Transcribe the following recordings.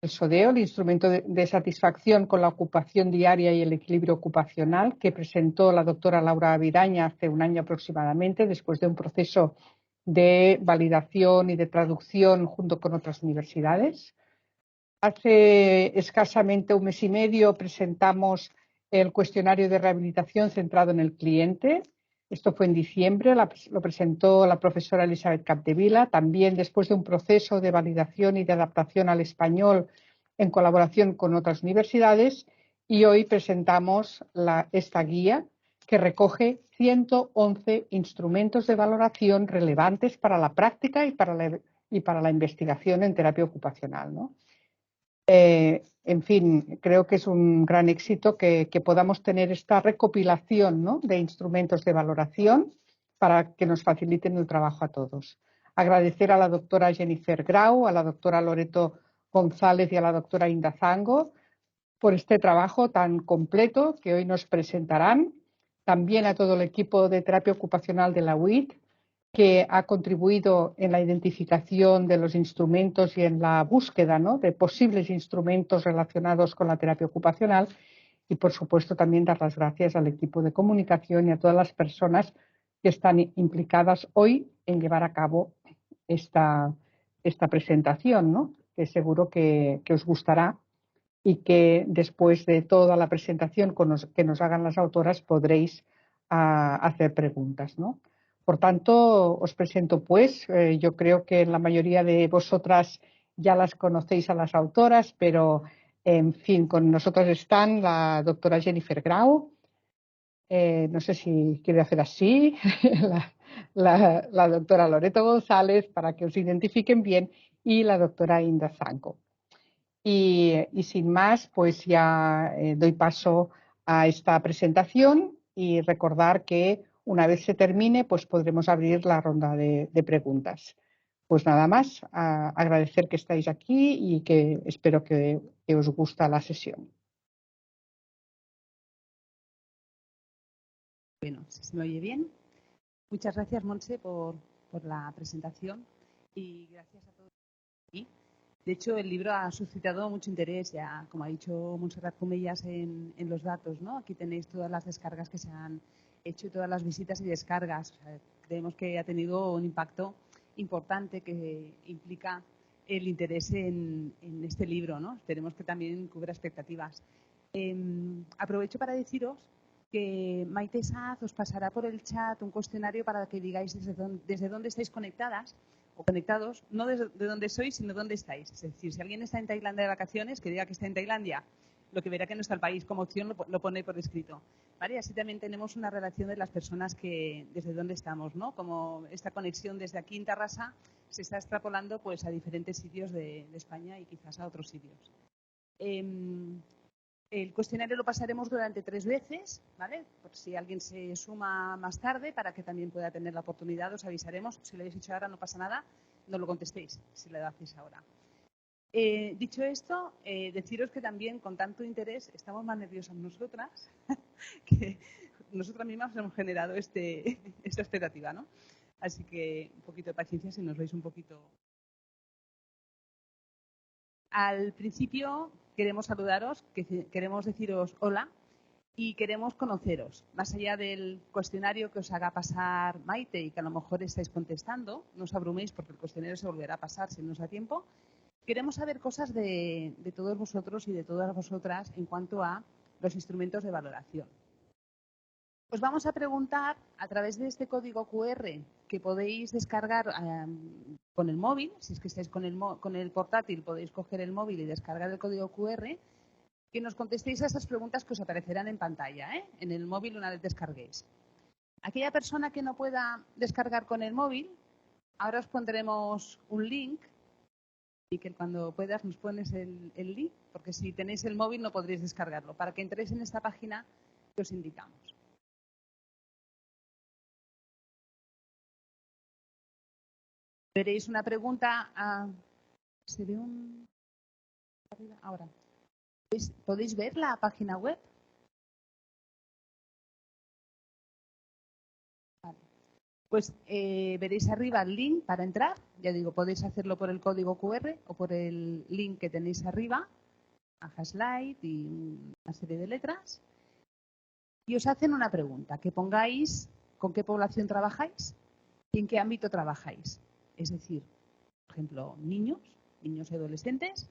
El SODEO, el instrumento de satisfacción con la ocupación diaria y el equilibrio ocupacional, que presentó la doctora Laura Avidaña hace un año aproximadamente, después de un proceso de validación y de traducción junto con otras universidades. Hace escasamente un mes y medio presentamos el cuestionario de rehabilitación centrado en el cliente. Esto fue en diciembre, lo presentó la profesora Elizabeth Capdevila, también después de un proceso de validación y de adaptación al español en colaboración con otras universidades, y hoy presentamos esta guía que recoge 111 instrumentos de valoración relevantes para la práctica y para la investigación en terapia ocupacional, ¿no? En fin, creo que es un gran éxito que podamos tener esta recopilación, ¿no?, de instrumentos de valoración para que nos faciliten el trabajo a todos. Agradecer a la doctora Jennifer Grau, a la doctora Loreto González y a la doctora Inda Zango por este trabajo tan completo que hoy nos presentarán. También a todo el equipo de terapia ocupacional de la UIT, que ha contribuido en la identificación de los instrumentos y en la búsqueda, ¿no?, de posibles instrumentos relacionados con la terapia ocupacional. Y, por supuesto, también dar las gracias al equipo de comunicación y a todas las personas que están implicadas hoy en llevar a cabo esta presentación, ¿no?, que seguro que os gustará y que después de toda la presentación que nos hagan las autoras podréis hacer preguntas, ¿no? Por tanto, os presento pues, yo creo que la mayoría de vosotras ya las conocéis a las autoras, pero en fin, con nosotros están la doctora Jennifer Grau, no sé si quiere hacer así, la doctora Loreto González, para que os identifiquen bien, y la doctora Inda Zanco. Y sin más, pues ya doy paso a esta presentación y recordar que una vez se termine, pues podremos abrir la ronda de preguntas. Pues nada más, agradecer que estáis aquí y que espero que os guste la sesión. Bueno, si se me oye bien. Muchas gracias, Montse, por la presentación y gracias a todos aquí. De hecho, el libro ha suscitado mucho interés, ya como ha dicho Montserrat Comellas en los datos, ¿no? Aquí tenéis todas las descargas que se han hecho y todas las visitas y descargas. O sea, creemos que ha tenido un impacto importante que implica el interés en este libro, ¿no? Esperemos que también cubra expectativas. Aprovecho para deciros que Maite Saz os pasará por el chat un cuestionario para que digáis desde dónde estáis conectadas o conectados, no de dónde sois, sino dónde estáis. Es decir, si alguien está en Tailandia de vacaciones, que diga que está en Tailandia, lo que verá que no está el país como opción lo pone por escrito. ¿Vale? Así también tenemos una relación de las personas que desde dónde estamos, ¿no? Como esta conexión desde aquí en Tarrasa se está extrapolando pues a diferentes sitios de España y quizás a otros sitios. El cuestionario lo pasaremos durante 3 veces, ¿vale? Por si alguien se suma más tarde, para que también pueda tener la oportunidad, os avisaremos. Si lo habéis hecho ahora no pasa nada, no lo contestéis, si lo hacéis ahora. Dicho esto, deciros que también con tanto interés estamos más nerviosas nosotras, que nosotras mismas hemos generado esta expectativa, ¿no? Así que un poquito de paciencia si nos veis un poquito. Al principio queremos saludaros, queremos deciros hola y queremos conoceros. Más allá del cuestionario que os haga pasar Maite y que a lo mejor estáis contestando, no os abruméis porque el cuestionario se volverá a pasar si no os da tiempo. Queremos saber cosas de todos vosotros y de todas vosotras en cuanto a los instrumentos de valoración. Os vamos a preguntar a través de este código QR que podéis descargar con el móvil. Si es que estáis con el portátil, podéis coger el móvil y descargar el código QR, que nos contestéis a estas preguntas que os aparecerán en pantalla, en el móvil una vez descarguéis. Aquella persona que no pueda descargar con el móvil, ahora os pondremos un link y que cuando puedas nos pones el link, porque si tenéis el móvil no podréis descargarlo, para que entréis en esta página que os indicamos. Veréis una pregunta. ¿Se ve un...? Ahora. ¿Podéis ver la página web? Vale. Pues veréis arriba el link para entrar, Ya digo, podéis hacerlo por el código QR o por el link que tenéis arriba, a slide y una serie de letras. Y os hacen una pregunta, que pongáis con qué población trabajáis y en qué ámbito trabajáis. Es decir, por ejemplo, niños y adolescentes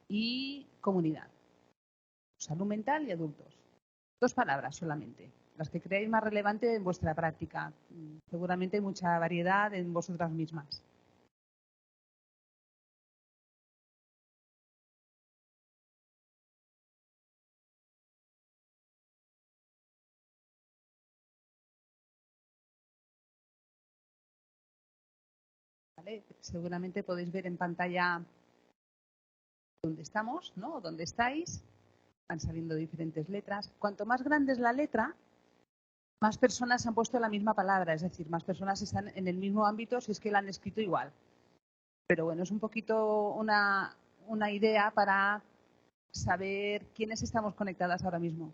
y comunidad, salud mental y adultos. 2 palabras solamente, las que creáis más relevante en vuestra práctica. Seguramente hay mucha variedad en vosotras mismas. ¿Vale? Seguramente podéis ver en pantalla dónde estamos, ¿no? O dónde estáis. Van saliendo diferentes letras. Cuanto más grande es la letra, más personas han puesto la misma palabra, es decir, más personas están en el mismo ámbito si es que la han escrito igual. Pero bueno, es un poquito una idea para saber quiénes estamos conectadas ahora mismo.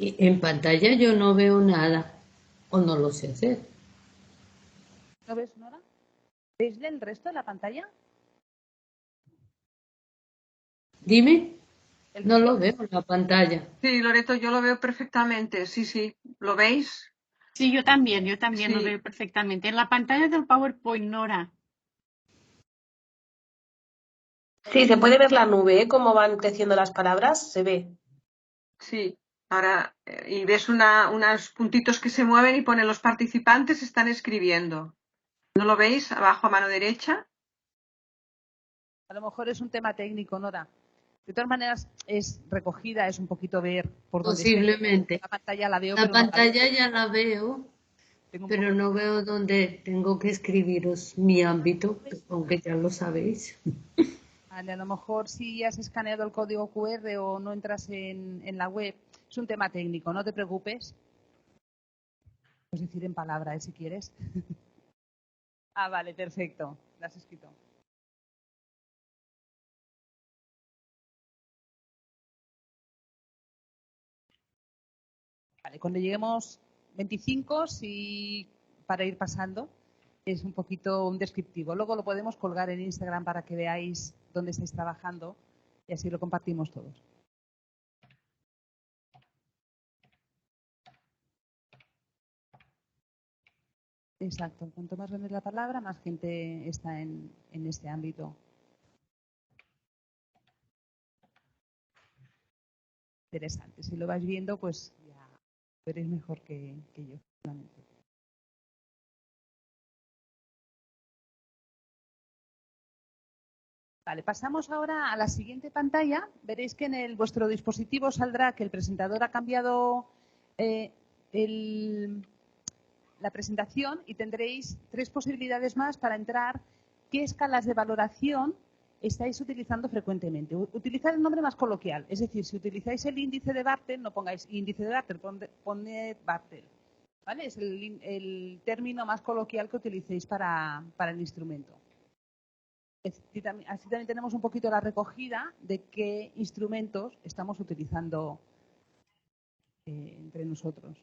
Y en pantalla yo no veo nada, o no lo sé hacer. ¿No ves, Nora? ¿Veis el resto de la pantalla? Dime, El no resto. lo veo en la pantalla. Sí, Loreto, yo lo veo perfectamente. Sí, sí. ¿Lo veis? Sí, yo también lo Sí. veo perfectamente. En la pantalla del PowerPoint, Nora. Sí, se puede ver la nube, ¿eh? Cómo van creciendo las palabras, se ve. Sí. Ahora, y ves unos puntitos que se mueven y pone los participantes están escribiendo. ¿No lo veis abajo a mano derecha? A lo mejor es un tema técnico, Nora. De todas maneras, es recogida, es un poquito ver por dónde está. Posiblemente. La pantalla la veo, La pero no la veo. pantalla ya la veo, Tengo un pero poco... no veo dónde tengo que escribiros mi ámbito, aunque ya lo sabéis. Vale, a lo mejor si has escaneado el código QR o no entras en la web, es un tema técnico, no te preocupes. Puedes decir en palabra, si quieres. Ah, vale, perfecto. Lo has escrito. Vale, cuando lleguemos 25, sí, para ir pasando, es un poquito un descriptivo. Luego lo podemos colgar en Instagram para que veáis dónde estáis trabajando y así lo compartimos todos. Exacto. Cuanto más grande es la palabra, más gente está en este ámbito. Interesante. Si lo vais viendo, pues ya veréis mejor que yo. Seguramente. Vale, pasamos ahora a la siguiente pantalla. Veréis que en vuestro dispositivo saldrá que el presentador ha cambiado eh, la presentación y tendréis 3 posibilidades más para entrar qué escalas de valoración estáis utilizando frecuentemente. Utilizad el nombre más coloquial, es decir, si utilizáis el índice de Bartel, no pongáis índice de Bartel, poned Bartel. ¿Vale? Es el término más coloquial que utilicéis para el instrumento. Así también tenemos un poquito la recogida de qué instrumentos estamos utilizando entre nosotros.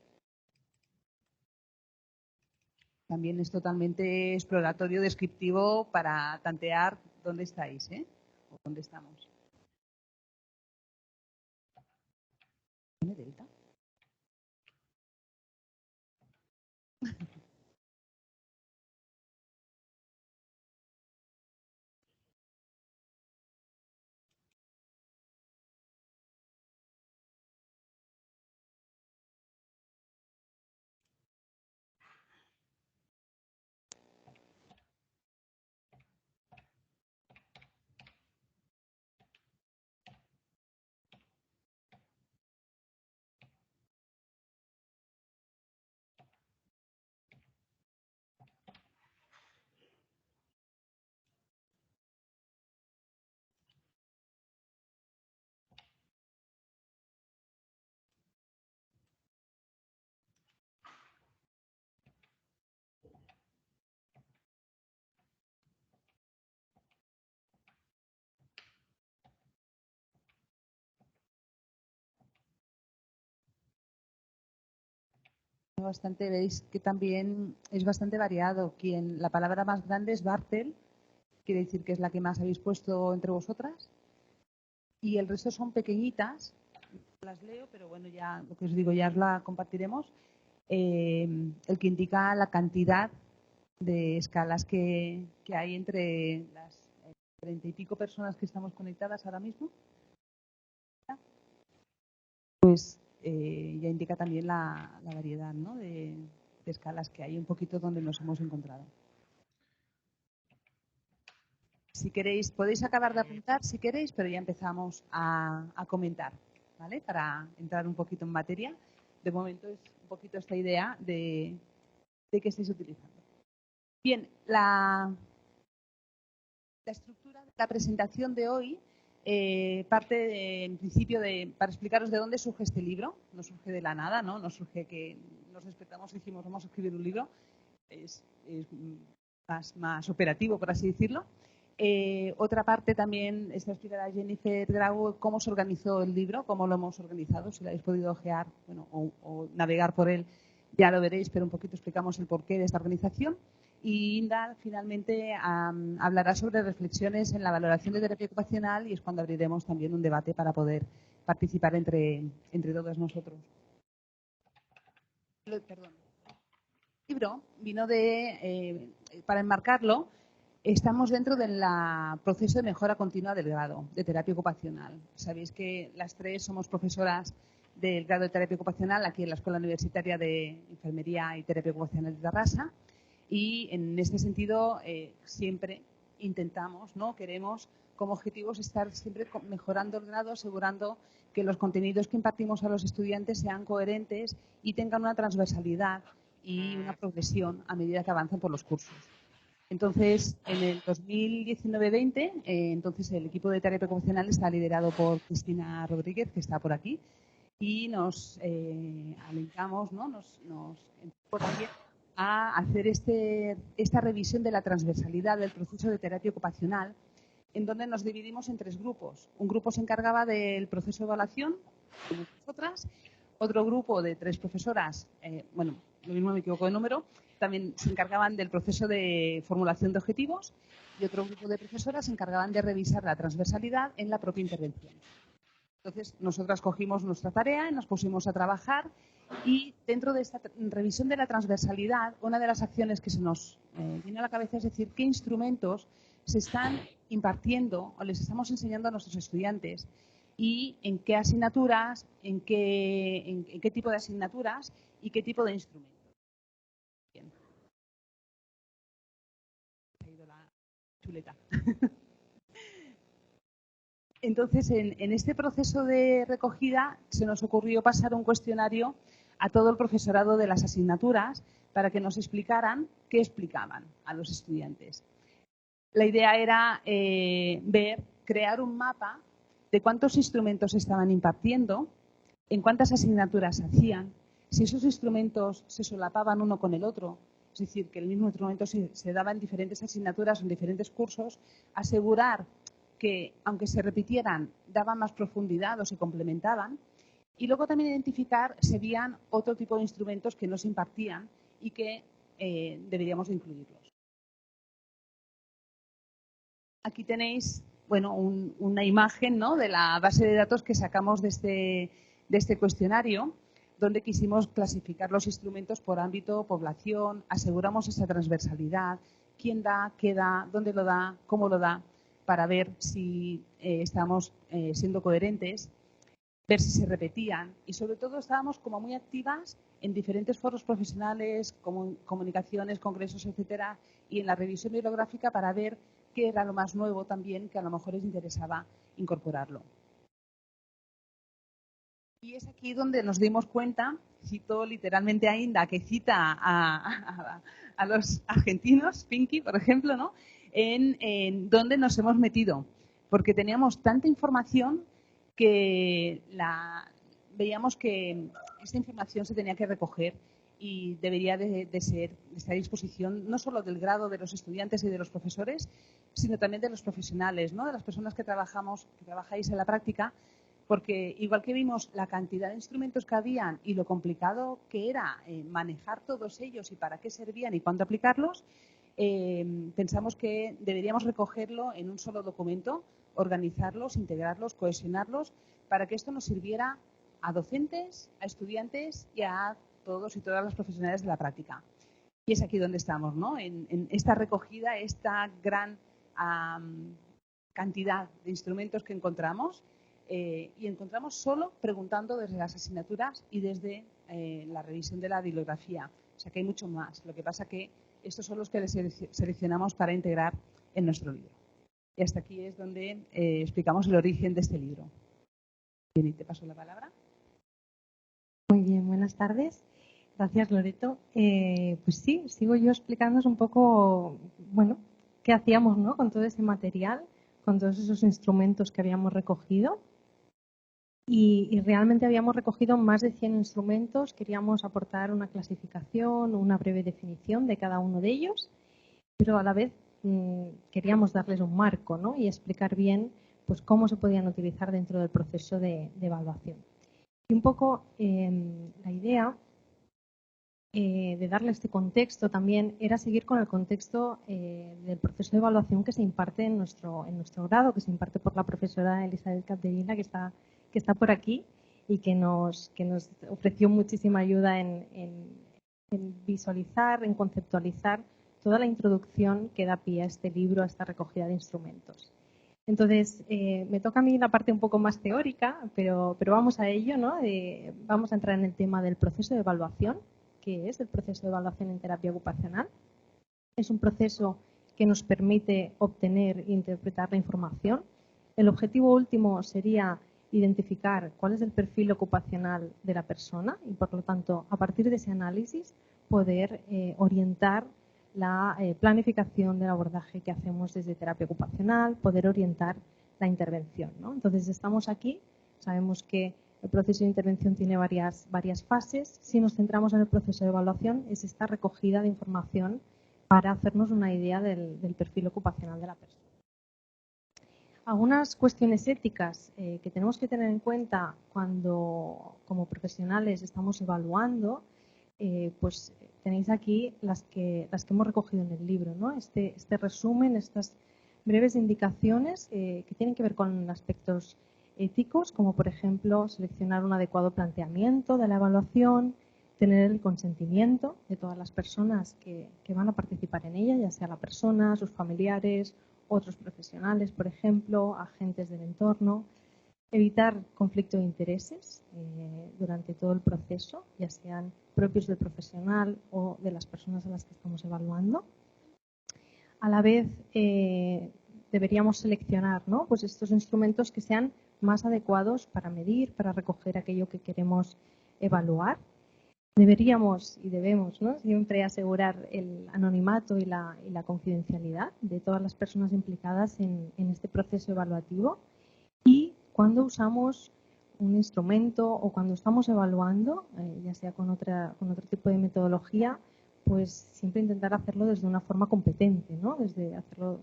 También es totalmente exploratorio, descriptivo para tantear dónde estáis, ¿eh? O dónde estamos. ¿Pone delta? bastante, veis que también es bastante variado. La palabra más grande es Bartel, quiere decir que es la que más habéis puesto entre vosotras. Y el resto son pequeñitas, no las leo, pero bueno, ya lo que os digo, ya os la compartiremos. El que indica la cantidad de escalas que hay entre las 30 y pico personas que estamos conectadas ahora mismo. Pues ya indica también la variedad, ¿no?, de escalas que hay, un poquito donde nos hemos encontrado. Si queréis, podéis acabar de apuntar si queréis, pero ya empezamos a comentar, ¿vale? Para entrar un poquito en materia. De momento es un poquito esta idea de qué estáis utilizando. Bien, la estructura de la presentación de hoy parte en principio para explicaros de dónde surge este libro. No surge de la nada, ¿no? No surge que nos despertamos y dijimos vamos a escribir un libro. Es más operativo, por así decirlo. Otra parte también está explicada Jennifer Grau cómo se organizó el libro, cómo lo hemos organizado. Si lo habéis podido ojear, bueno, o navegar por él, ya lo veréis, pero un poquito explicamos el porqué de esta organización. Y Inda finalmente hablará sobre reflexiones en la valoración de terapia ocupacional y es cuando abriremos también un debate para poder participar entre todos nosotros. Perdón. El libro vino para enmarcarlo. Estamos dentro del proceso de mejora continua del grado de terapia ocupacional. Sabéis que las tres somos profesoras del grado de terapia ocupacional aquí en la Escuela Universitaria de Enfermería y Terapia Ocupacional de Tarrasa y en este sentido siempre intentamos, ¿no?, queremos como objetivos estar siempre mejorando el grado, asegurando que los contenidos que impartimos a los estudiantes sean coherentes y tengan una transversalidad y una progresión a medida que avanzan por los cursos. Entonces, en el 2019-20, entonces el equipo de terapia ocupacional está liderado por Cristina Rodríguez, que está por aquí, y nos alentamos, ¿no?, nos empujó también a hacer esta revisión de la transversalidad del proceso de terapia ocupacional, en donde nos dividimos en tres grupos. Un grupo se encargaba del proceso de evaluación, como nosotras, otro grupo de tres profesoras, bueno, lo mismo me equivoco de número, también se encargaban del proceso de formulación de objetivos y otro grupo de profesoras se encargaban de revisar la transversalidad en la propia intervención. Entonces, nosotras cogimos nuestra tarea y nos pusimos a trabajar y dentro de esta revisión de la transversalidad, una de las acciones que se nos viene a la cabeza es decir, qué instrumentos se están impartiendo o les estamos enseñando a nuestros estudiantes y en qué asignaturas, en qué tipo de asignaturas y qué tipo de instrumentos. Bien. Se ha ido la chuleta. Entonces, en este proceso de recogida se nos ocurrió pasar un cuestionario a todo el profesorado de las asignaturas para que nos explicaran qué explicaban a los estudiantes. La idea era crear un mapa de cuántos instrumentos estaban impartiendo, en cuántas asignaturas hacían, si esos instrumentos se solapaban uno con el otro, es decir, que el mismo instrumento se daba en diferentes asignaturas o en diferentes cursos, asegurar que, aunque se repitieran, daban más profundidad o se complementaban, y luego también identificar si habían otro tipo de instrumentos que no se impartían y que deberíamos incluirlos. Aquí tenéis, bueno, una imagen, ¿no?, de la base de datos que sacamos de este cuestionario, donde quisimos clasificar los instrumentos por ámbito, población, aseguramos esa transversalidad, quién da, qué da, dónde lo da, cómo lo da, para ver si estamos siendo coherentes, ver si se repetían y sobre todo estábamos como muy activas en diferentes foros profesionales, comunicaciones, congresos, etcétera, y en la revisión bibliográfica para ver qué era lo más nuevo también que a lo mejor les interesaba incorporarlo. Y es aquí donde nos dimos cuenta, cito literalmente a Inda, que cita a los argentinos, Pinky, por ejemplo, ¿no?, en dónde nos hemos metido, porque teníamos tanta información que veíamos que esta información se tenía que recoger y debería de estar a disposición no solo del grado de los estudiantes y de los profesores, sino también de los profesionales, ¿no?, de las personas que trabajáis en la práctica, Porque igual que vimos la cantidad de instrumentos que habían y lo complicado que era manejar todos ellos y para qué servían y cuándo aplicarlos, pensamos que deberíamos recogerlo en un solo documento, organizarlos, integrarlos, cohesionarlos, para que esto nos sirviera a docentes, a estudiantes y a todos y todas los profesionales de la práctica. Y es aquí donde estamos, ¿no? En esta recogida, esta gran cantidad de instrumentos que encontramos. Y encontramos solo preguntando desde las asignaturas y desde la revisión de la bibliografía. O sea que hay mucho más. Lo que pasa que estos son los que seleccionamos para integrar en nuestro libro. Y hasta aquí es donde explicamos el origen de este libro. Bien, y te paso la palabra. Muy bien, buenas tardes. Gracias, Loreto. Pues sí, sigo yo explicándoos un poco, bueno, qué hacíamos, ¿no?, con todo ese material, con todos esos instrumentos que habíamos recogido. Y realmente habíamos recogido más de 100 instrumentos. Queríamos aportar una clasificación, una breve definición de cada uno de ellos, pero a la vez queríamos darles un marco, ¿no?, y explicar bien pues cómo se podían utilizar dentro del proceso de evaluación. Y un poco la idea de darle este contexto también era seguir con el contexto del proceso de evaluación que se imparte en nuestro grado, que se imparte por la profesora Elizabeth Capdevila, que está por aquí y que nos ofreció muchísima ayuda en visualizar, en conceptualizar toda la introducción que da pie a este libro, a esta recogida de instrumentos. Entonces, me toca a mí la parte un poco más teórica, pero vamos a ello, ¿no? Vamos a entrar en el tema del proceso de evaluación. ¿Qué es el proceso de evaluación en terapia ocupacional? Es un proceso que nos permite obtener e interpretar la información. El objetivo último sería identificar cuál es el perfil ocupacional de la persona y, por lo tanto, a partir de ese análisis, poder orientar la planificación del abordaje que hacemos desde terapia ocupacional, poder orientar la intervención, ¿no? Entonces, estamos aquí, sabemos que el proceso de intervención tiene varias fases. Si nos centramos en el proceso de evaluación, es esta recogida de información para hacernos una idea del perfil ocupacional de la persona. Algunas cuestiones éticas que tenemos que tener en cuenta cuando, como profesionales, estamos evaluando, pues tenéis aquí las que hemos recogido en el libro, ¿no? Este resumen, estas breves indicaciones que tienen que ver con aspectos éticos, como por ejemplo seleccionar un adecuado planteamiento de la evaluación, tener el consentimiento de todas las personas que van a participar en ella, ya sea la persona, sus familiares, otros profesionales, por ejemplo, agentes del entorno, evitar conflicto de intereses durante todo el proceso, ya sean propios del profesional o de las personas a las que estamos evaluando. A la vez, deberíamos seleccionar, ¿no?, pues estos instrumentos que sean más adecuados para medir, para recoger aquello que queremos evaluar. Deberíamos y debemos, ¿no?, siempre asegurar el anonimato y la confidencialidad de todas las personas implicadas en este proceso evaluativo. Y cuando usamos un instrumento o cuando estamos evaluando, ya sea con otro tipo de metodología, pues siempre intentar hacerlo desde una forma competente, ¿no?, desde hacerlo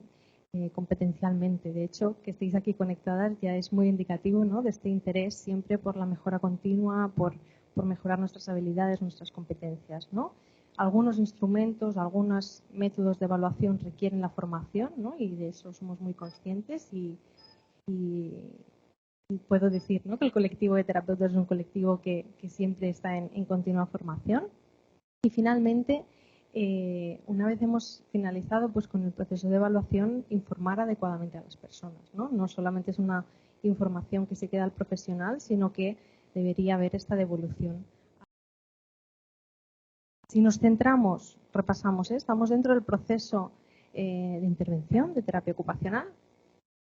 competencialmente. De hecho, que estéis aquí conectadas ya es muy indicativo, ¿no?, de este interés siempre por la mejora continua, por mejorar nuestras habilidades, nuestras competencias, ¿no? Algunos instrumentos, algunos métodos de evaluación requieren la formación, ¿no?, y de eso somos muy conscientes y puedo decir, ¿no?, que el colectivo de terapeutas es un colectivo que siempre está en continua formación. Y finalmente, una vez hemos finalizado pues con el proceso de evaluación, informar adecuadamente a las personas, ¿no? No solamente es una información que se queda al profesional, sino que debería haber esta devolución. Si nos centramos, repasamos, estamos dentro del proceso de intervención de terapia ocupacional,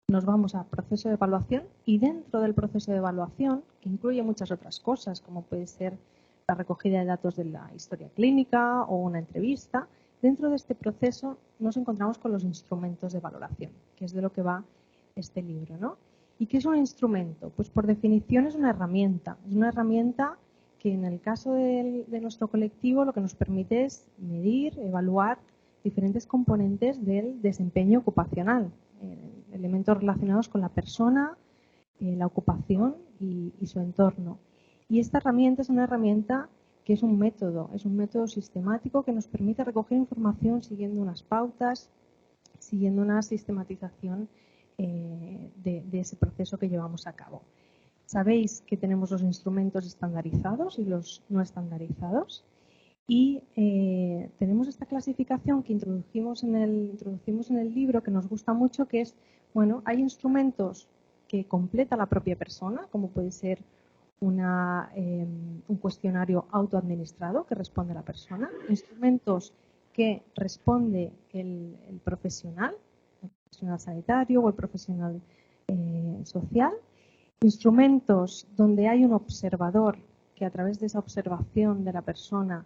nos vamos a proceso de evaluación y dentro del proceso de evaluación, que incluye muchas otras cosas, como puede ser la recogida de datos de la historia clínica o una entrevista, dentro de este proceso nos encontramos con los instrumentos de valoración, que es de lo que va este libro, ¿no? ¿Y qué es un instrumento? Pues por definición es una herramienta que en el caso de nuestro colectivo lo que nos permite es medir, evaluar diferentes componentes del desempeño ocupacional, elementos relacionados con la persona, la ocupación y su entorno. Y esta herramienta es una herramienta que es un método sistemático que nos permite recoger información siguiendo unas pautas, siguiendo una sistematización de ese proceso que llevamos a cabo. Sabéis que tenemos los instrumentos estandarizados y los no estandarizados. Y tenemos esta clasificación que introducimos en el libro, que nos gusta mucho, que es, bueno, hay instrumentos que completa la propia persona, como puede ser un cuestionario autoadministrado que responde la persona, instrumentos que responde el profesional sanitario o el profesional social, instrumentos donde hay un observador que a través de esa observación de la persona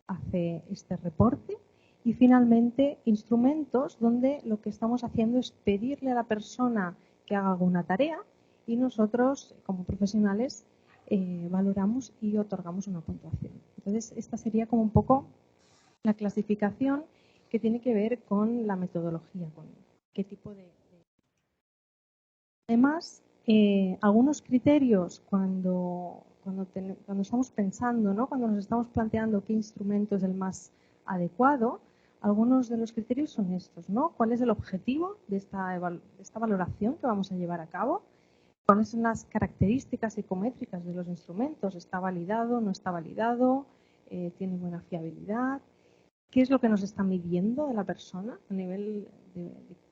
hace este reporte, y finalmente instrumentos donde lo que estamos haciendo es pedirle a la persona que haga alguna tarea y nosotros como profesionales valoramos y otorgamos una puntuación. Entonces esta sería como un poco la clasificación que tiene que ver con la metodología, con qué tipo de... Además, algunos criterios cuando estamos pensando, ¿no? Cuando nos estamos planteando qué instrumento es el más adecuado, algunos de los criterios son estos, ¿no? ¿Cuál es el objetivo de esta valoración que vamos a llevar a cabo? ¿Cuáles son las características psicométricas de los instrumentos? ¿Está validado? ¿No está validado? ¿Tiene buena fiabilidad? ¿Qué es lo que nos está midiendo de la persona a nivel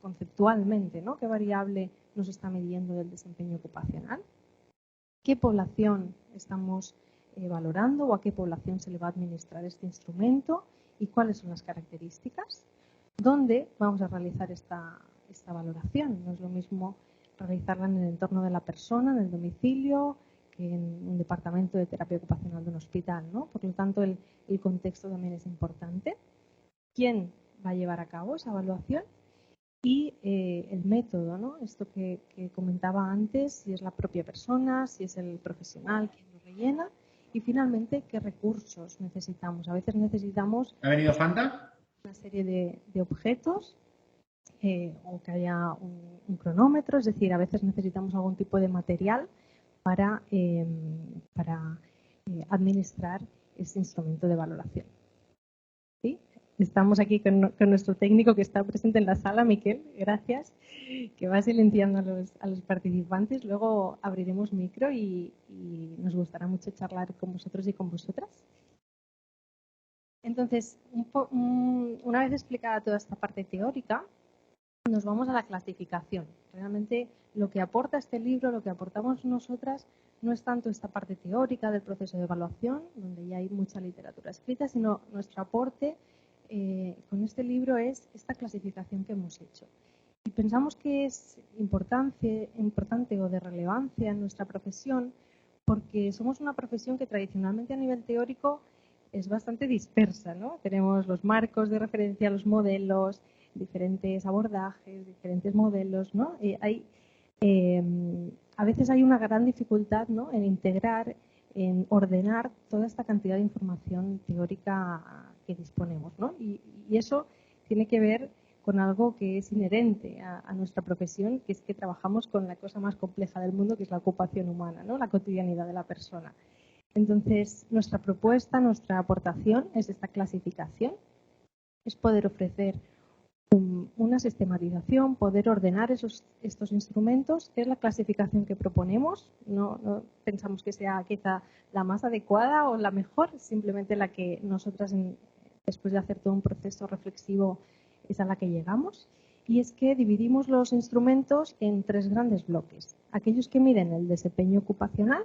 conceptualmente, ¿no? ¿Qué variable nos está midiendo del desempeño ocupacional? ¿Qué población estamos valorando o a qué población se le va a administrar este instrumento? ¿Y cuáles son las características? ¿Dónde vamos a realizar esta valoración? No es lo mismo realizarla en el entorno de la persona, en el domicilio, que en un departamento de terapia ocupacional de un hospital, ¿no? Por lo tanto, el contexto también es importante. ¿Quién va a llevar a cabo esa evaluación? Y el método, ¿no? Esto que comentaba antes, si es la propia persona, si es el profesional quien lo rellena, y finalmente qué recursos necesitamos. A veces necesitamos ¿Ha venido Fanta? Una serie de objetos o que haya un cronómetro, es decir, a veces necesitamos algún tipo de material para administrar este instrumento de valoración. ¿Sí? Estamos aquí con nuestro técnico que está presente en la sala, Miquel, gracias, que va silenciando a los participantes. Luego abriremos micro y nos gustará mucho charlar con vosotros y con vosotras. Entonces, una vez explicada toda esta parte teórica, nos vamos a la clasificación. Realmente lo que aporta este libro, lo que aportamos nosotras, no es tanto esta parte teórica del proceso de evaluación, donde ya hay mucha literatura escrita, sino nuestro aporte con este libro es esta clasificación que hemos hecho. Y pensamos que es importante o de relevancia en nuestra profesión, porque somos una profesión que tradicionalmente a nivel teórico es bastante dispersa, ¿no? Tenemos los marcos de referencia, los modelos, diferentes abordajes, diferentes modelos, ¿no? A veces hay una gran dificultad, ¿no?, en integrar, en ordenar toda esta cantidad de información teórica que disponemos, ¿no? Y eso tiene que ver con algo que es inherente a nuestra profesión, que es que trabajamos con la cosa más compleja del mundo, que es la ocupación humana, ¿no?, la cotidianidad de la persona. Entonces, nuestra propuesta, nuestra aportación es esta clasificación, es poder ofrecer una sistematización, poder ordenar estos instrumentos. Es la clasificación que proponemos, no pensamos que sea quizá la más adecuada o la mejor, simplemente la que nosotras, después de hacer todo un proceso reflexivo, es a la que llegamos. Y es que dividimos los instrumentos en 3 grandes bloques. Aquellos que miden el desempeño ocupacional,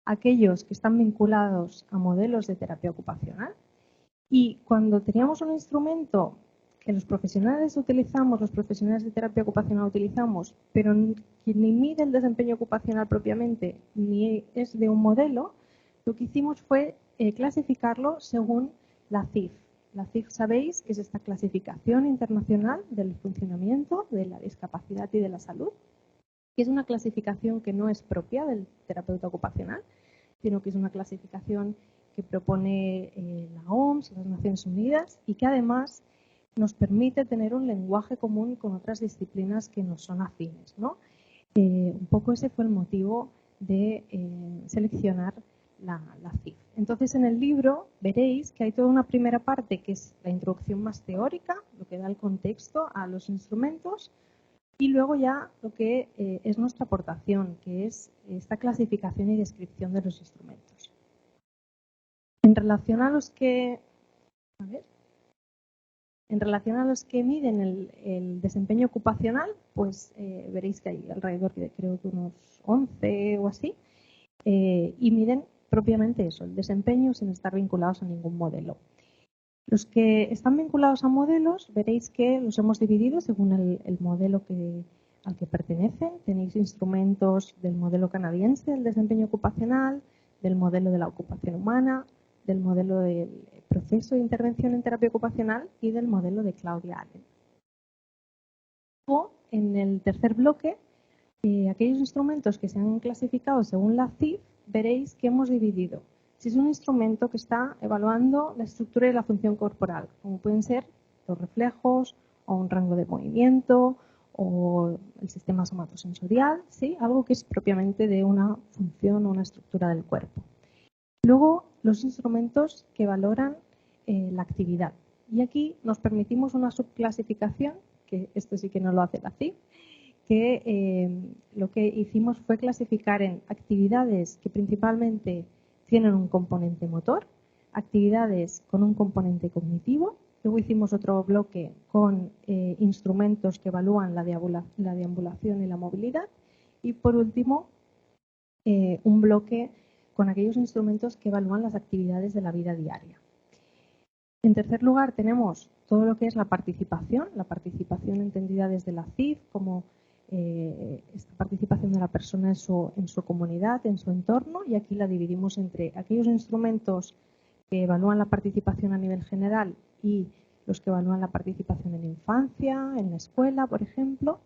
aquellos que están vinculados a modelos de terapia ocupacional, y cuando teníamos un instrumento que los profesionales utilizamos, los profesionales de terapia ocupacional utilizamos, pero que ni mide el desempeño ocupacional propiamente, ni es de un modelo, lo que hicimos fue clasificarlo según la CIF. La CIF, sabéis, que es esta clasificación internacional del funcionamiento, de la discapacidad y de la salud, que es una clasificación que no es propia del terapeuta ocupacional, sino que es una clasificación que propone la OMS, las Naciones Unidas, y que además nos permite tener un lenguaje común con otras disciplinas que nos son afines, ¿no? Un poco ese fue el motivo de seleccionar la CIF. Entonces, en el libro veréis que hay toda una primera parte que es la introducción más teórica, lo que da el contexto a los instrumentos, y luego ya lo que es nuestra aportación, que es esta clasificación y descripción de los instrumentos. En relación a los que, miden el desempeño ocupacional, pues veréis que hay alrededor de creo que unos 11 o así, y miden propiamente eso, el desempeño sin estar vinculados a ningún modelo. Los que están vinculados a modelos, veréis que los hemos dividido según el modelo al que pertenecen. Tenéis instrumentos del modelo canadiense del desempeño ocupacional, del modelo de la ocupación humana, del modelo del proceso de intervención en terapia ocupacional y del modelo de Claudia Allen. Luego, en el tercer bloque, aquellos instrumentos que se han clasificado según la CIF, veréis que hemos dividido. Si es un instrumento que está evaluando la estructura y la función corporal, como pueden ser los reflejos o un rango de movimiento o el sistema somatosensorial, ¿sí? Algo que es propiamente de una función o una estructura del cuerpo. Luego, los instrumentos que valoran la actividad. Y aquí nos permitimos una subclasificación, que esto sí que no lo hace la CIF, que lo que hicimos fue clasificar en actividades que principalmente tienen un componente motor, actividades con un componente cognitivo. Luego hicimos otro bloque con instrumentos que evalúan la deambulación y la movilidad. Y por último, un bloque con aquellos instrumentos que evalúan las actividades de la vida diaria. En tercer lugar, tenemos todo lo que es la participación entendida desde la CIF como esta participación de la persona en su comunidad, en su entorno, y aquí la dividimos entre aquellos instrumentos que evalúan la participación a nivel general y los que evalúan la participación en la infancia, en la escuela, por ejemplo.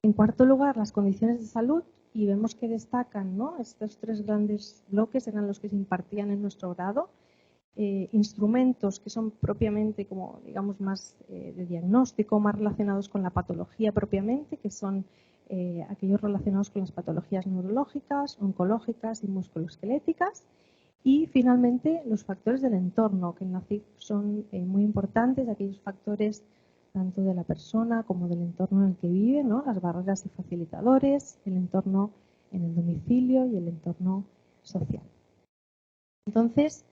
En cuarto lugar, las condiciones de salud, y vemos que destacan, ¿no? Estos tres grandes bloques eran los que se impartían en nuestro grado. Instrumentos que son propiamente, como digamos, más de diagnóstico, más relacionados con la patología propiamente, que son aquellos relacionados con las patologías neurológicas, oncológicas y musculoesqueléticas. Y finalmente los factores del entorno, que en la CIF son muy importantes, aquellos factores tanto de la persona como del entorno en el que vive, ¿no? Las barreras y facilitadores, el entorno en el domicilio y el entorno social. Entonces,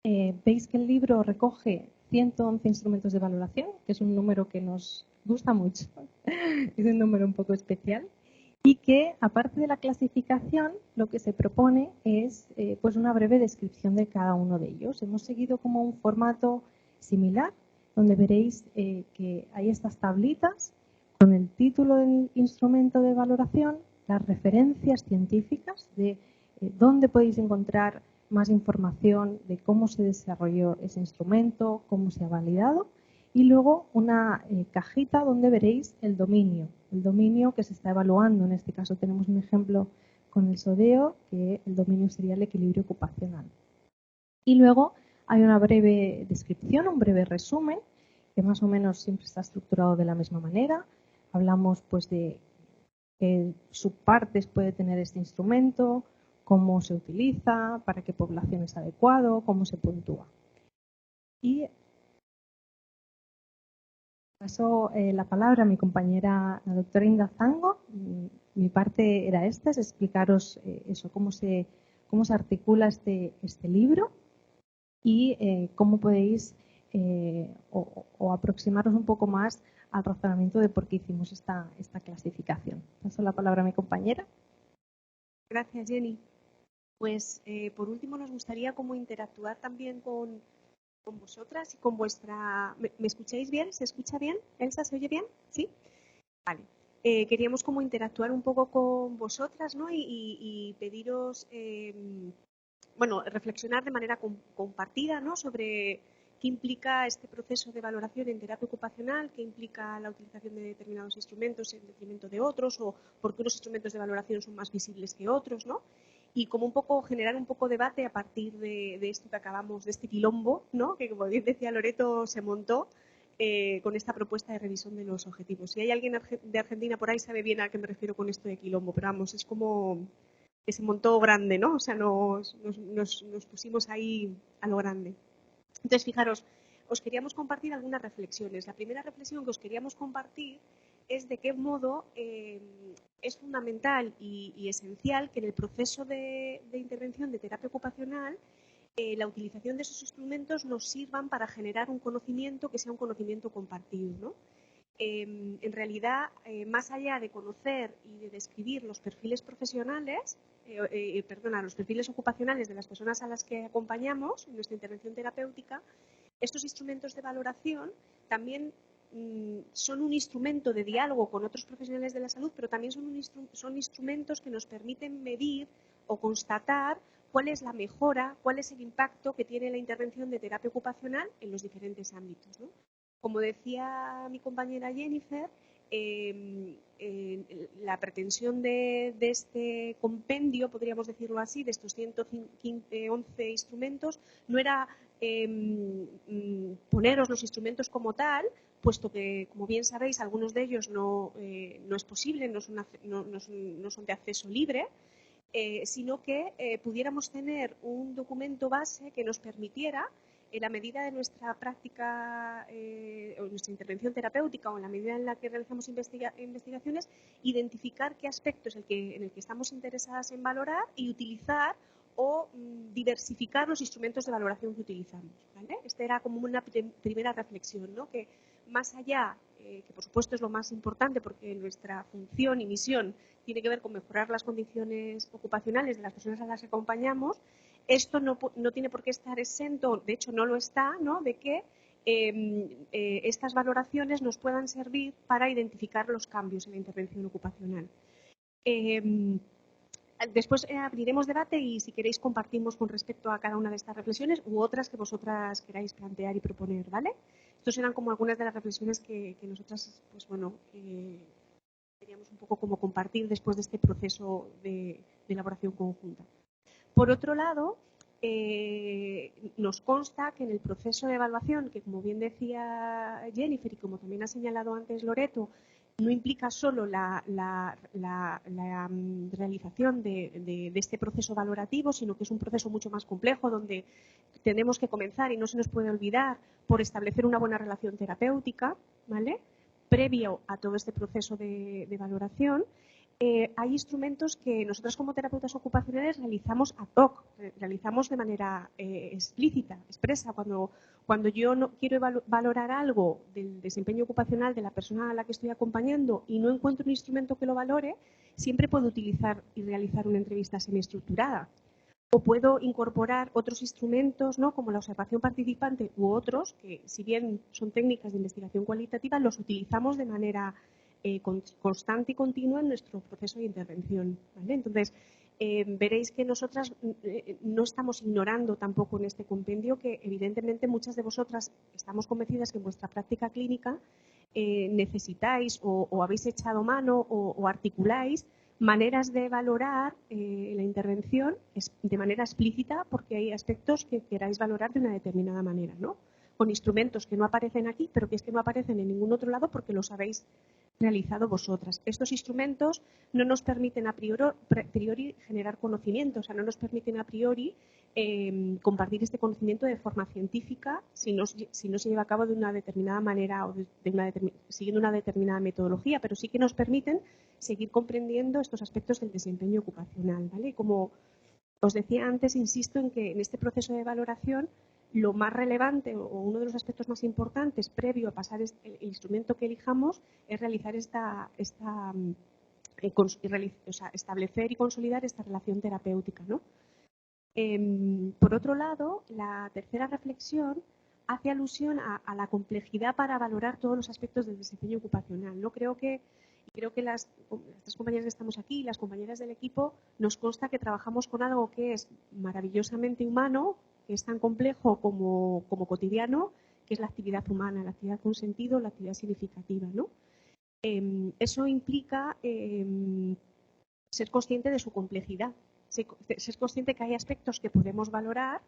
veis que el libro recoge 111 instrumentos de valoración, que es un número que nos gusta mucho, es un número un poco especial, y que aparte de la clasificación, lo que se propone es pues una breve descripción de cada uno de ellos. Hemos seguido como un formato similar, donde veréis que hay estas tablitas con el título del instrumento de valoración, las referencias científicas de dónde podéis encontrar más información de cómo se desarrolló ese instrumento, cómo se ha validado, y luego una cajita donde veréis el dominio que se está evaluando. En este caso tenemos un ejemplo con el SODEO, que el dominio sería el equilibrio ocupacional. Y luego hay una breve descripción, un breve resumen, que más o menos siempre está estructurado de la misma manera. Hablamos pues de qué subpartes puede tener este instrumento, cómo se utiliza, para qué población es adecuado, cómo se puntúa. Y paso la palabra a mi compañera, la doctora Inga Zango. Mi parte era esta, es explicaros eso, cómo se articula este libro y cómo podéis o aproximaros un poco más al razonamiento de por qué hicimos esta clasificación. Paso la palabra a mi compañera. Gracias, Jenny. Pues por último nos gustaría como interactuar también con vosotras y con vuestra... ¿Me escucháis bien? ¿Se escucha bien? ¿Elsa, se oye bien? ¿Sí? Vale. Queríamos como interactuar un poco con vosotras, ¿no? Y pediros, bueno, reflexionar de manera compartida, ¿no? Sobre qué implica este proceso de valoración en terapia ocupacional, qué implica la utilización de determinados instrumentos en detrimento de otros, o por qué unos instrumentos de valoración son más visibles que otros, ¿no? Y como un poco generar un poco debate a partir de esto que acabamos, de este quilombo, ¿no? Que como bien decía Loreto se montó con esta propuesta de revisión de los objetivos. Si hay alguien de Argentina por ahí sabe bien a qué me refiero con esto de quilombo, pero vamos, es como que se montó grande, ¿no? O sea, nos pusimos ahí a lo grande. Entonces, fijaros, os queríamos compartir algunas reflexiones. La primera reflexión que os queríamos compartir es de qué modo es fundamental y esencial que en el proceso de intervención de terapia ocupacional la utilización de esos instrumentos nos sirvan para generar un conocimiento que sea un conocimiento compartido, ¿no? En realidad, más allá de conocer y de describir los perfiles profesionales, los perfiles ocupacionales de las personas a las que acompañamos en nuestra intervención terapéutica, estos instrumentos de valoración también son un instrumento de diálogo con otros profesionales de la salud, pero también son instrumentos que nos permiten medir o constatar cuál es la mejora, cuál es el impacto que tiene la intervención de terapia ocupacional en los diferentes ámbitos, ¿no? Como decía mi compañera Jennifer, la pretensión de este compendio, podríamos decirlo así, de estos 111 instrumentos, no era poneros los instrumentos como tal, puesto que, como bien sabéis, algunos de ellos no es posible, no son de acceso libre, sino que pudiéramos tener un documento base que nos permitiera, en la medida de nuestra práctica o nuestra intervención terapéutica o en la medida en la que realizamos investigaciones, identificar qué aspecto es en el que estamos interesadas en valorar y utilizar o diversificar los instrumentos de valoración que utilizamos, ¿vale? Esta era como una primera reflexión, ¿no? Que más allá, que por supuesto es lo más importante porque nuestra función y misión tiene que ver con mejorar las condiciones ocupacionales de las personas a las que acompañamos, esto no tiene por qué estar exento, de hecho no lo está, ¿no? De que estas valoraciones nos puedan servir para identificar los cambios en la intervención ocupacional. Después abriremos debate y, si queréis, compartimos con respecto a cada una de estas reflexiones u otras que vosotras queráis plantear y proponer, ¿vale? Estos eran como algunas de las reflexiones que nosotras, pues bueno, queríamos un poco como compartir después de este proceso de elaboración conjunta. Por otro lado, nos consta que en el proceso de evaluación, que como bien decía Jennifer y como también ha señalado antes Loreto, no implica solo la realización de este proceso valorativo, sino que es un proceso mucho más complejo donde tenemos que comenzar, y no se nos puede olvidar, por establecer una buena relación terapéutica, ¿vale? Previo a todo este proceso de valoración. Hay instrumentos que nosotros como terapeutas ocupacionales realizamos ad hoc, realizamos de manera explícita, expresa. Cuando yo no quiero valorar algo del desempeño ocupacional de la persona a la que estoy acompañando y no encuentro un instrumento que lo valore, siempre puedo utilizar y realizar una entrevista semiestructurada. O puedo incorporar otros instrumentos, ¿no? Como la observación participante u otros, que si bien son técnicas de investigación cualitativa, los utilizamos de manera constante y continua en nuestro proceso de intervención, ¿vale? Entonces, veréis que nosotras no estamos ignorando tampoco en este compendio que, evidentemente, muchas de vosotras estamos convencidas que en vuestra práctica clínica necesitáis o habéis echado mano o articuláis maneras de valorar la intervención de manera explícita, porque hay aspectos que queráis valorar de una determinada manera, ¿no? Con instrumentos que no aparecen aquí, pero que es que no aparecen en ningún otro lado porque los habéis realizado vosotras. Estos instrumentos no nos permiten a priori generar conocimiento, o sea, no nos permiten a priori compartir este conocimiento de forma científica si no se lleva a cabo de una determinada manera o siguiendo una determinada metodología, pero sí que nos permiten seguir comprendiendo estos aspectos del desempeño ocupacional, ¿vale? Como os decía antes, insisto en que en este proceso de valoración lo más relevante o uno de los aspectos más importantes previo a pasar el instrumento que elijamos es realizar establecer y consolidar esta relación terapéutica, ¿no? Por otro lado, la tercera reflexión hace alusión a la complejidad para valorar todos los aspectos del desempeño ocupacional, ¿no? Creo que las tres compañeras que estamos aquí y las compañeras del equipo nos consta que trabajamos con algo que es maravillosamente humano, que es tan complejo como cotidiano, que es la actividad humana, la actividad con sentido, la actividad significativa, ¿no? Eso implica ser consciente de su complejidad, ser consciente que hay aspectos que podemos valorar,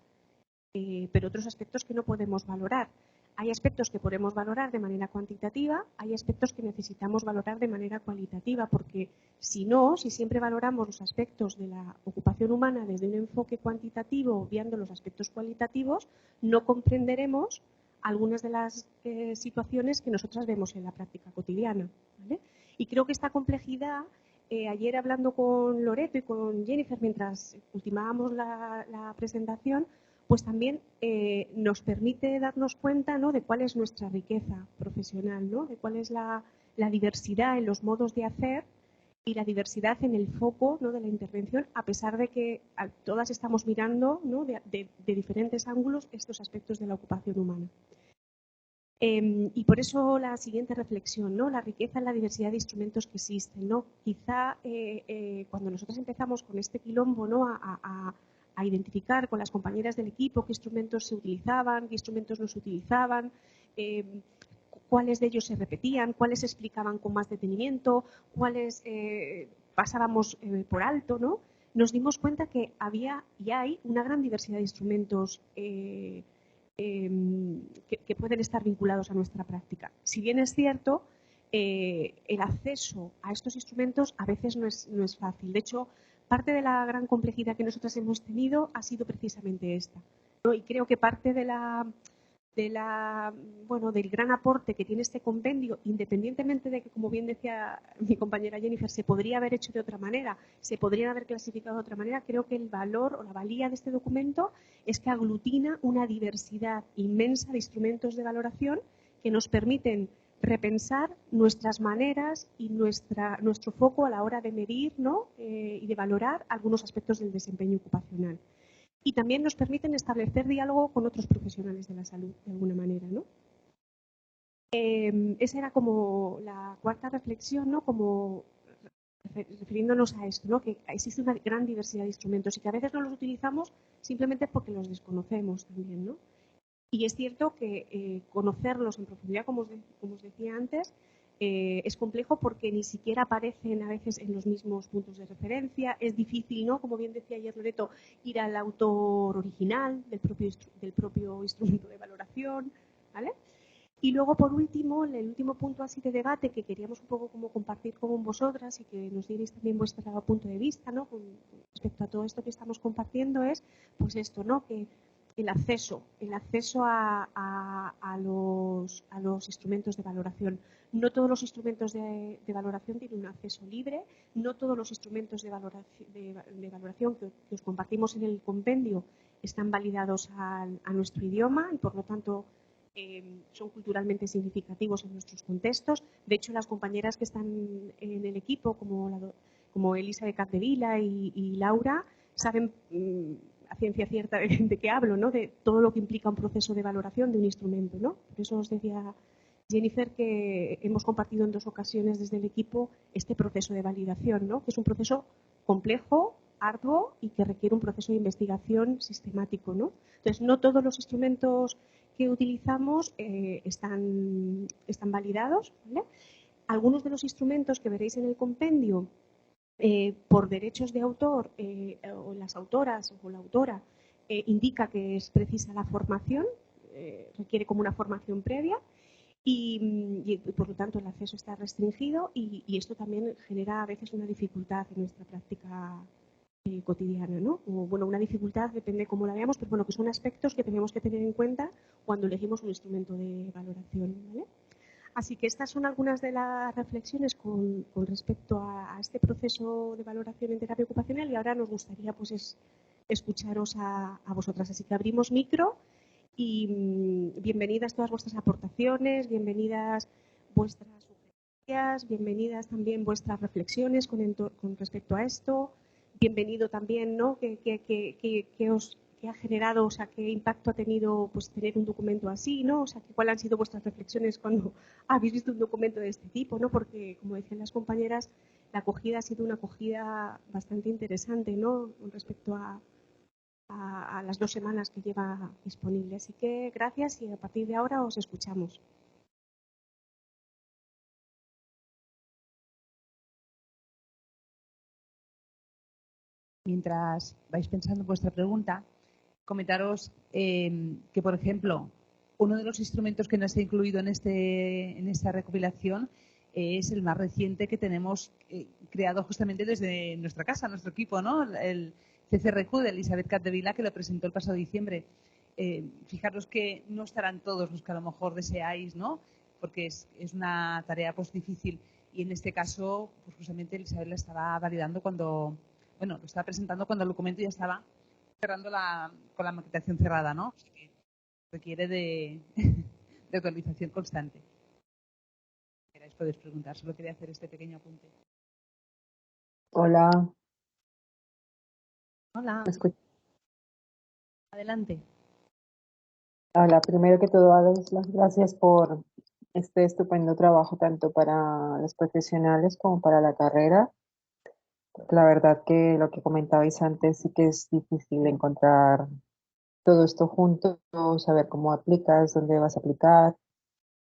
pero otros aspectos que no podemos valorar. Hay aspectos que podemos valorar de manera cuantitativa, hay aspectos que necesitamos valorar de manera cualitativa, porque si siempre valoramos los aspectos de la ocupación humana desde un enfoque cuantitativo, obviando los aspectos cualitativos, no comprenderemos algunas de las situaciones que nosotras vemos en la práctica cotidiana, ¿vale? Y creo que esta complejidad, ayer hablando con Loreto y con Jennifer mientras ultimábamos la presentación, pues también nos permite darnos cuenta, ¿no?, de cuál es nuestra riqueza profesional, ¿no?, de cuál es la diversidad en los modos de hacer y la diversidad en el foco, ¿no?, de la intervención, a pesar de que todas estamos mirando, ¿no?, de diferentes ángulos estos aspectos de la ocupación humana. Y por eso la siguiente reflexión, ¿no?, la riqueza en la diversidad de instrumentos que existen, ¿no? Quizá cuando nosotros empezamos con este quilombo, ¿no?, a identificar con las compañeras del equipo qué instrumentos se utilizaban, qué instrumentos no se utilizaban, cuáles de ellos se repetían, cuáles se explicaban con más detenimiento, cuáles pasábamos por alto, ¿no? Nos dimos cuenta que había y hay una gran diversidad de instrumentos que pueden estar vinculados a nuestra práctica. Si bien es cierto, el acceso a estos instrumentos a veces no es fácil. De hecho, parte de la gran complejidad que nosotros hemos tenido ha sido precisamente esta, ¿no? Y creo que parte del gran aporte que tiene este compendio, independientemente de que, como bien decía mi compañera Jennifer, se podría haber hecho de otra manera, se podrían haber clasificado de otra manera, creo que el valor o la valía de este documento es que aglutina una diversidad inmensa de instrumentos de valoración que nos permiten repensar nuestras maneras y nuestro foco a la hora de medir, ¿no?, y de valorar algunos aspectos del desempeño ocupacional. Y también nos permiten establecer diálogo con otros profesionales de la salud, de alguna manera, ¿no? Esa era como la cuarta reflexión, ¿no?, como refiriéndonos a esto, ¿no?, que existe una gran diversidad de instrumentos y que a veces no los utilizamos simplemente porque los desconocemos también, ¿no? Y es cierto que conocerlos en profundidad, como os decía antes, es complejo porque ni siquiera aparecen a veces en los mismos puntos de referencia. Es difícil, ¿no?, como bien decía ayer Loreto, ir al autor original del propio instrumento de valoración, ¿vale? Y luego, por último, el último punto así de debate que queríamos un poco como compartir con vosotras y que nos dierais también vuestro punto de vista, ¿no?, con respecto a todo esto que estamos compartiendo, es pues esto, ¿no?, que el acceso a los instrumentos de valoración. No todos los instrumentos de valoración tienen un acceso libre, no todos los instrumentos de valoración que os compartimos en el compendio están validados a nuestro idioma y, por lo tanto, son culturalmente significativos en nuestros contextos. De hecho, las compañeras que están en el equipo, como Elisa de Capdevila y Laura, saben a ciencia cierta de qué hablo, ¿no?, de todo lo que implica un proceso de valoración de un instrumento, ¿no? Por eso os decía Jennifer que hemos compartido en 2 ocasiones desde el equipo este proceso de validación, ¿no?, que es un proceso complejo, arduo y que requiere un proceso de investigación sistemático, ¿no? Entonces, no todos los instrumentos que utilizamos están validados, ¿vale? Algunos de los instrumentos que veréis en el compendio por derechos de autor o las autoras o la autora indica que es precisa la formación, requiere como una formación previa y por lo tanto el acceso está restringido y esto también genera a veces una dificultad en nuestra práctica cotidiana, ¿no? O, bueno, una dificultad depende cómo la veamos, pero bueno, que son aspectos que tenemos que tener en cuenta cuando elegimos un instrumento de valoración, ¿vale? Así que estas son algunas de las reflexiones con respecto a este proceso de valoración en terapia ocupacional y ahora nos gustaría pues escucharos a vosotras. Así que abrimos micro y bienvenidas todas vuestras aportaciones, bienvenidas vuestras sugerencias, bienvenidas también vuestras reflexiones con respecto a esto, bienvenido también, ¿no?, qué ha generado, o sea, qué impacto ha tenido pues tener un documento así, ¿no? O sea, cuáles han sido vuestras reflexiones cuando habéis visto un documento de este tipo, ¿no? Porque, como decían las compañeras, la acogida ha sido una acogida bastante interesante, ¿no?, con respecto a las 2 semanas que lleva disponible. Así que gracias y a partir de ahora os escuchamos. Mientras vais pensando en vuestra pregunta, comentaros que, por ejemplo, Uno de los instrumentos que no está incluido en esta recopilación es el más reciente que tenemos creado justamente desde nuestra casa, nuestro equipo, ¿no? El CCRQ de Elisabet Capdevila, que lo presentó el pasado diciembre. Fijaros que no estarán todos los que a lo mejor deseáis, ¿no? Porque es una tarea pues difícil. Y en este caso, pues justamente Elisabet la estaba validando lo estaba presentando cuando el documento ya estaba cerrando con la maquetación cerrada, ¿no? O sea que requiere de actualización constante. Podéis preguntar, solo quería hacer este pequeño apunte. Hola. Hola. ¿Me escuchas? Adelante. Hola, primero que todo, darles las gracias por este estupendo trabajo tanto para los profesionales como para la carrera. La verdad que lo que comentabais antes sí que es difícil encontrar todo esto junto, saber cómo aplicas, dónde vas a aplicar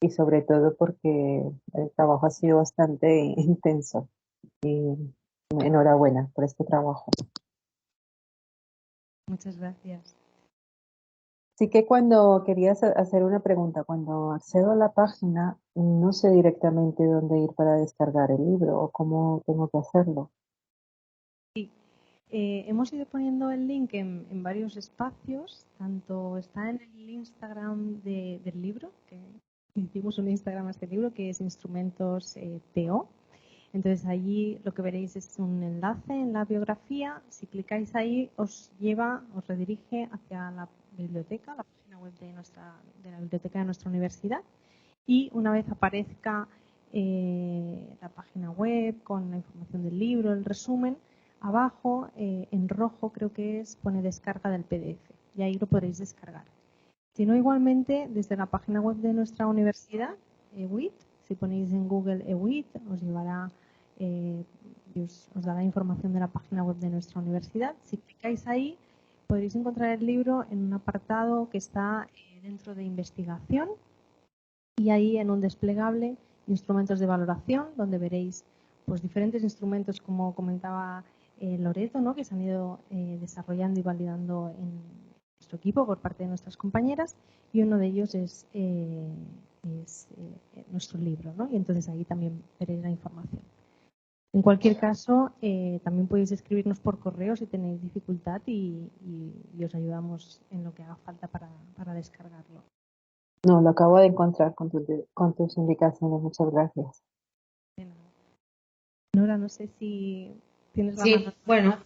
y sobre todo porque el trabajo ha sido bastante intenso y enhorabuena por este trabajo. Muchas gracias. Sí que cuando querías hacer una pregunta, cuando accedo a la página, no sé directamente dónde ir para descargar el libro o cómo tengo que hacerlo. Sí, hemos ido poniendo el link en varios espacios, tanto está en el Instagram del libro, que hicimos un Instagram a este libro, que es Instrumentos TO. Entonces allí lo que veréis es un enlace en la biografía. Si clicáis ahí os redirige hacia la biblioteca, la página web de la biblioteca de nuestra universidad. Y una vez aparezca la página web con la información del libro, el resumen, abajo en rojo creo que pone descarga del PDF y ahí lo podréis descargar. Si no, igualmente desde la página web de nuestra universidad, EWIT, si ponéis en Google EWIT os llevará os dará información de la página web de nuestra universidad. Si clicáis ahí podréis encontrar el libro en un apartado que está dentro de investigación y ahí en un desplegable instrumentos de valoración donde veréis pues diferentes instrumentos como comentaba Loreto, ¿no? Que se han ido desarrollando y validando en nuestro equipo por parte de nuestras compañeras y uno de ellos es nuestro libro, ¿no? Y entonces ahí también veréis la información. En cualquier caso, también podéis escribirnos por correo si tenéis dificultad y os ayudamos en lo que haga falta para descargarlo. No, lo acabo de encontrar con tus indicaciones. Muchas gracias. Nora, no sé si tienes la Sí, mano. bueno,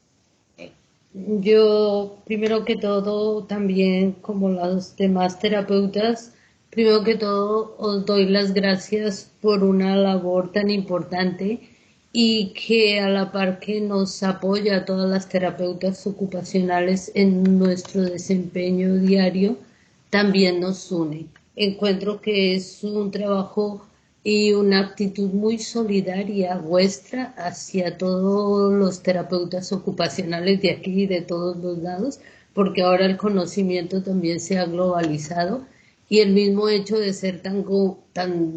yo primero que todo, también como los demás terapeutas, primero que todo os doy las gracias por una labor tan importante y que a la par que nos apoya a todas las terapeutas ocupacionales en nuestro desempeño diario, también nos une. Encuentro que es un trabajo y una actitud muy solidaria vuestra hacia todos los terapeutas ocupacionales de aquí y de todos los lados, porque ahora el conocimiento también se ha globalizado y el mismo hecho de ser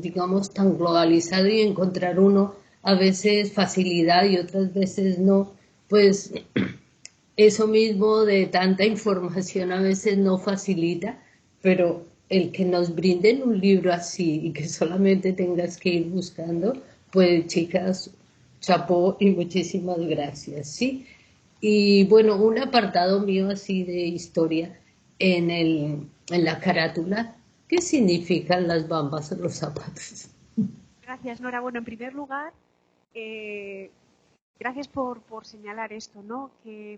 digamos, tan globalizado y encontrar uno a veces facilidad y otras veces no, pues eso mismo de tanta información a veces no facilita, pero el que nos brinden un libro así y que solamente tengas que ir buscando, pues chicas, chapó y muchísimas gracias, ¿sí? Y bueno, un apartado mío así de historia en la carátula, ¿qué significan las bambas en los zapatos? Gracias, Nora. Bueno, en primer lugar, gracias por señalar esto, ¿no? Que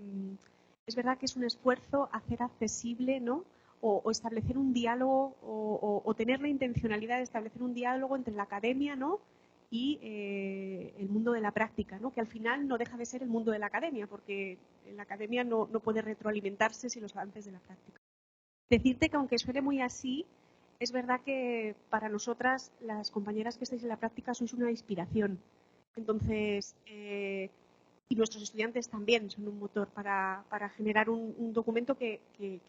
es verdad que es un esfuerzo hacer accesible, ¿no? O establecer un diálogo o tener la intencionalidad de establecer un diálogo entre la academia, ¿no? Y el mundo de la práctica, ¿no? Que al final no deja de ser el mundo de la academia, porque en la academia no puede retroalimentarse sin los avances de la práctica. Decirte que aunque suene muy así, es verdad que para nosotras, las compañeras que estáis en la práctica, sois una inspiración. Entonces, y nuestros estudiantes también son un motor para generar un documento que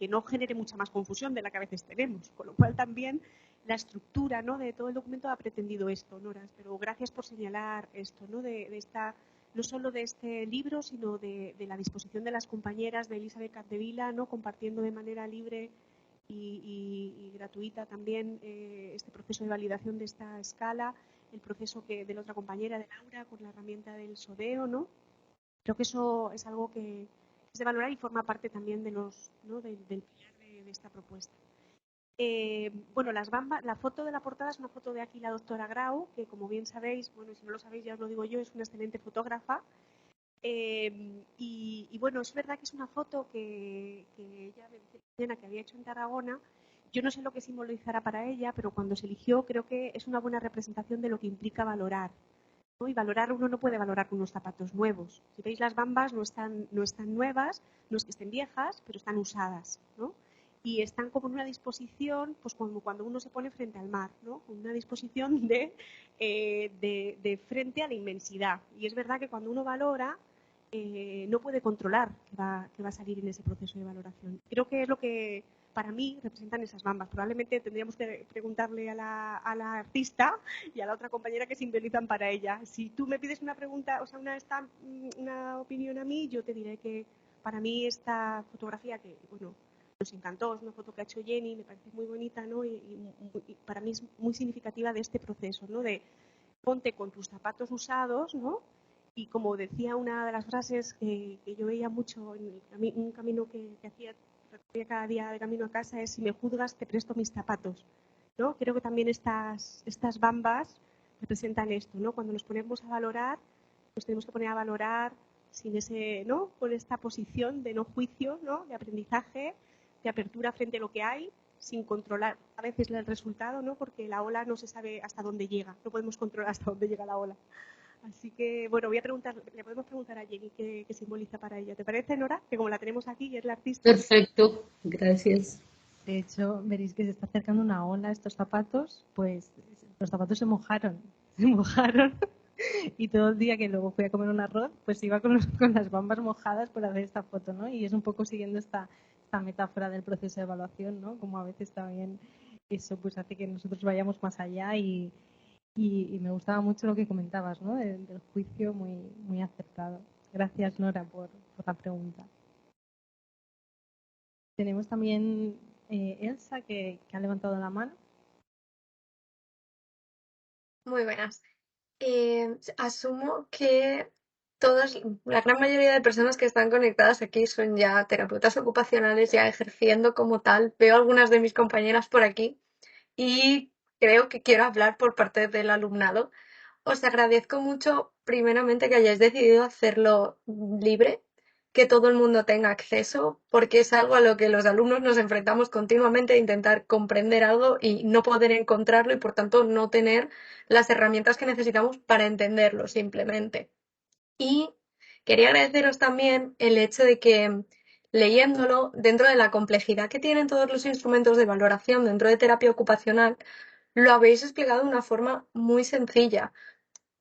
no genere mucha más confusión de la que a veces tenemos. Con lo cual también la estructura, ¿no? de todo el documento ha pretendido esto, Noras. Pero gracias por señalar esto, ¿no? No solo de este libro, sino de la disposición de las compañeras de Elisabet Capdevila, ¿no? Compartiendo de manera libre y gratuita también este proceso de validación de esta escala, el proceso de la otra compañera, de Laura, con la herramienta del SODEO, ¿no? Creo que eso es algo que es de valorar y forma parte también de del pilar de esta propuesta. Bueno, la foto de la portada es una foto de aquí la doctora Grau, que como bien sabéis, bueno, si no lo sabéis ya os lo digo yo, es una excelente fotógrafa. Y bueno, es verdad que es una foto que ella menciona que había hecho en Tarragona. Yo no sé lo que simbolizará para ella, pero cuando se eligió creo que es una buena representación de lo que implica valorar, ¿no? Y valorar, uno no puede valorar con unos zapatos nuevos. Si veis, las Bambas no están nuevas, no es que estén viejas, pero están usadas, ¿no? Y están como en una disposición, pues como cuando uno se pone frente al mar, ¿no? Con una disposición de frente a la inmensidad. Y es verdad que cuando uno valora, no puede controlar qué va a salir en ese proceso de valoración. Creo que es lo que para mí representan esas Bambas. Probablemente tendríamos que preguntarle a la artista y a la otra compañera qué simbolizan para ella. Si tú me pides una pregunta, o sea, una opinión a mí, yo te diré que para mí esta fotografía, que bueno, nos encantó, es una foto que ha hecho Jenny, me parece muy bonita, ¿no? Y para mí es muy significativa de este proceso, ¿no? De ponte con tus zapatos usados, ¿no? Y como decía una de las frases que yo veía mucho en un camino que hacía cada día de camino a casa es: si me juzgas te presto mis zapatos, ¿no? Creo que también estas Bambas representan esto, ¿no? Cuando nos ponemos a valorar, nos tenemos que poner a valorar sin ese, ¿no? Con esta posición de no juicio, ¿no? De aprendizaje, de apertura frente a lo que hay, sin controlar a veces el resultado, ¿no? Porque la ola no se sabe hasta dónde llega, no podemos controlar hasta dónde llega la ola. Así que, bueno, le podemos preguntar a Jenny qué simboliza para ella. ¿Te parece, Nora? Que como la tenemos aquí y es la artista. Perfecto, gracias. De hecho, veréis que se está acercando una ola a estos zapatos, pues los zapatos se mojaron y todo el día que luego fui a comer un arroz, pues iba con las Bambas mojadas por hacer esta foto, ¿no? Y es un poco siguiendo esta metáfora del proceso de evaluación, ¿no? Como a veces también eso pues hace que nosotros vayamos más allá y me gustaba mucho lo que comentabas, ¿no? Del juicio muy acertado. Gracias, Nora, por la pregunta. Tenemos también Elsa, que ha levantado la mano. Muy buenas. Asumo que la gran mayoría de personas que están conectadas aquí son ya terapeutas ocupacionales, ya ejerciendo como tal. Veo algunas de mis compañeras por aquí y creo que quiero hablar por parte del alumnado. Os agradezco mucho, primeramente, que hayáis decidido hacerlo libre, que todo el mundo tenga acceso, porque es algo a lo que los alumnos nos enfrentamos continuamente, intentar comprender algo y no poder encontrarlo y, por tanto, no tener las herramientas que necesitamos para entenderlo simplemente. Y quería agradeceros también el hecho de que, leyéndolo, dentro de la complejidad que tienen todos los instrumentos de valoración dentro de terapia ocupacional, lo habéis explicado de una forma muy sencilla.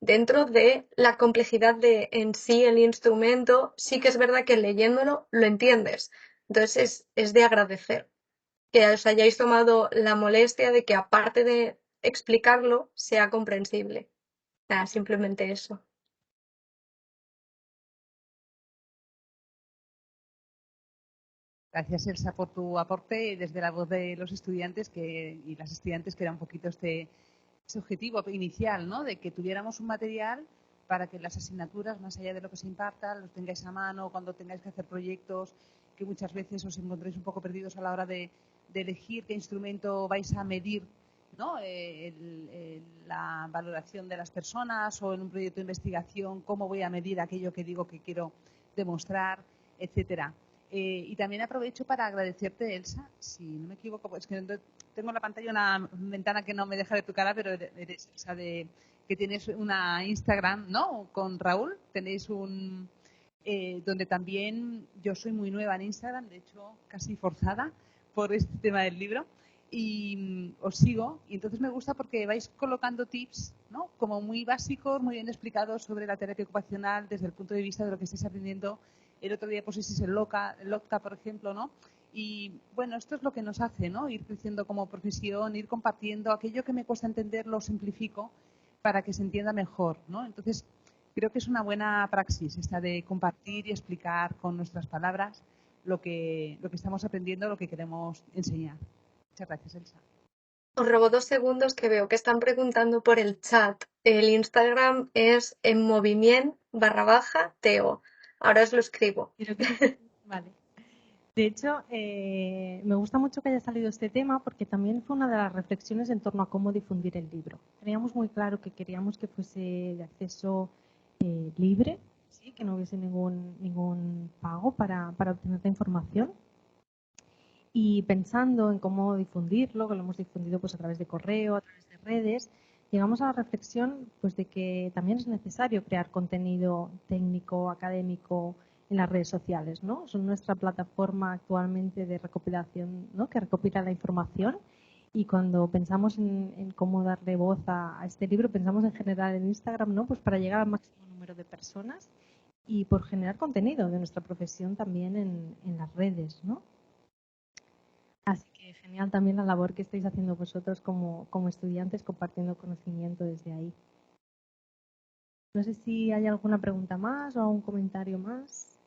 Dentro de la complejidad de en sí el instrumento, sí que es verdad que leyéndolo lo entiendes. Entonces es de agradecer que os hayáis tomado la molestia de que, aparte de explicarlo, sea comprensible. Nada, simplemente eso. Gracias, Elsa, por tu aporte desde la voz de los estudiantes y las estudiantes, que era un poquito ese objetivo inicial, ¿no? De que tuviéramos un material para que las asignaturas, más allá de lo que se imparta, los tengáis a mano cuando tengáis que hacer proyectos, que muchas veces os encontréis un poco perdidos a la hora de elegir qué instrumento vais a medir, ¿no? La valoración de las personas, o en un proyecto de investigación, cómo voy a medir aquello que digo que quiero demostrar, etcétera. Y también aprovecho para agradecerte, Elsa, si no me equivoco, pues que tengo en la pantalla una ventana que no me deja ver tu cara, pero eres Elsa, que tienes una Instagram, ¿no? Con Raúl, tenéis donde también yo soy muy nueva en Instagram, de hecho casi forzada por este tema del libro, y os sigo, y entonces me gusta porque vais colocando tips, ¿no? Como muy básicos, muy bien explicados sobre la terapia ocupacional desde el punto de vista de lo que estáis aprendiendo. El otro día pusisteis el LOCTA, por ejemplo, ¿no? Y bueno, esto es lo que nos hace, ¿no? Ir creciendo como profesión, ir compartiendo aquello que me cuesta entender, lo simplifico para que se entienda mejor, ¿no? Entonces, creo que es una buena praxis esta de compartir y explicar con nuestras palabras lo que estamos aprendiendo, lo que queremos enseñar. Muchas gracias, Elsa. Os robo 2 segundos que veo que están preguntando por el chat. El Instagram es enmovimient_teo. Ahora os lo escribo. Vale. De hecho, me gusta mucho que haya salido este tema porque también fue una de las reflexiones en torno a cómo difundir el libro. Teníamos muy claro que queríamos que fuese de acceso libre, ¿sí? Que no hubiese ningún pago para obtener la información. Y pensando en cómo difundirlo, que lo hemos difundido pues a través de correo, a través de redes, llegamos a la reflexión pues de que también es necesario crear contenido técnico, académico en las redes sociales, ¿no? Son nuestra plataforma actualmente de recopilación, ¿no? Que recopila la información, y cuando pensamos en cómo darle voz a este libro, pensamos en general en Instagram, ¿no? Pues para llegar al máximo número de personas y por generar contenido de nuestra profesión también en las redes, ¿no? Así que genial también la labor que estáis haciendo vosotros como estudiantes, compartiendo conocimiento desde ahí. No sé si hay alguna pregunta más o algún comentario más.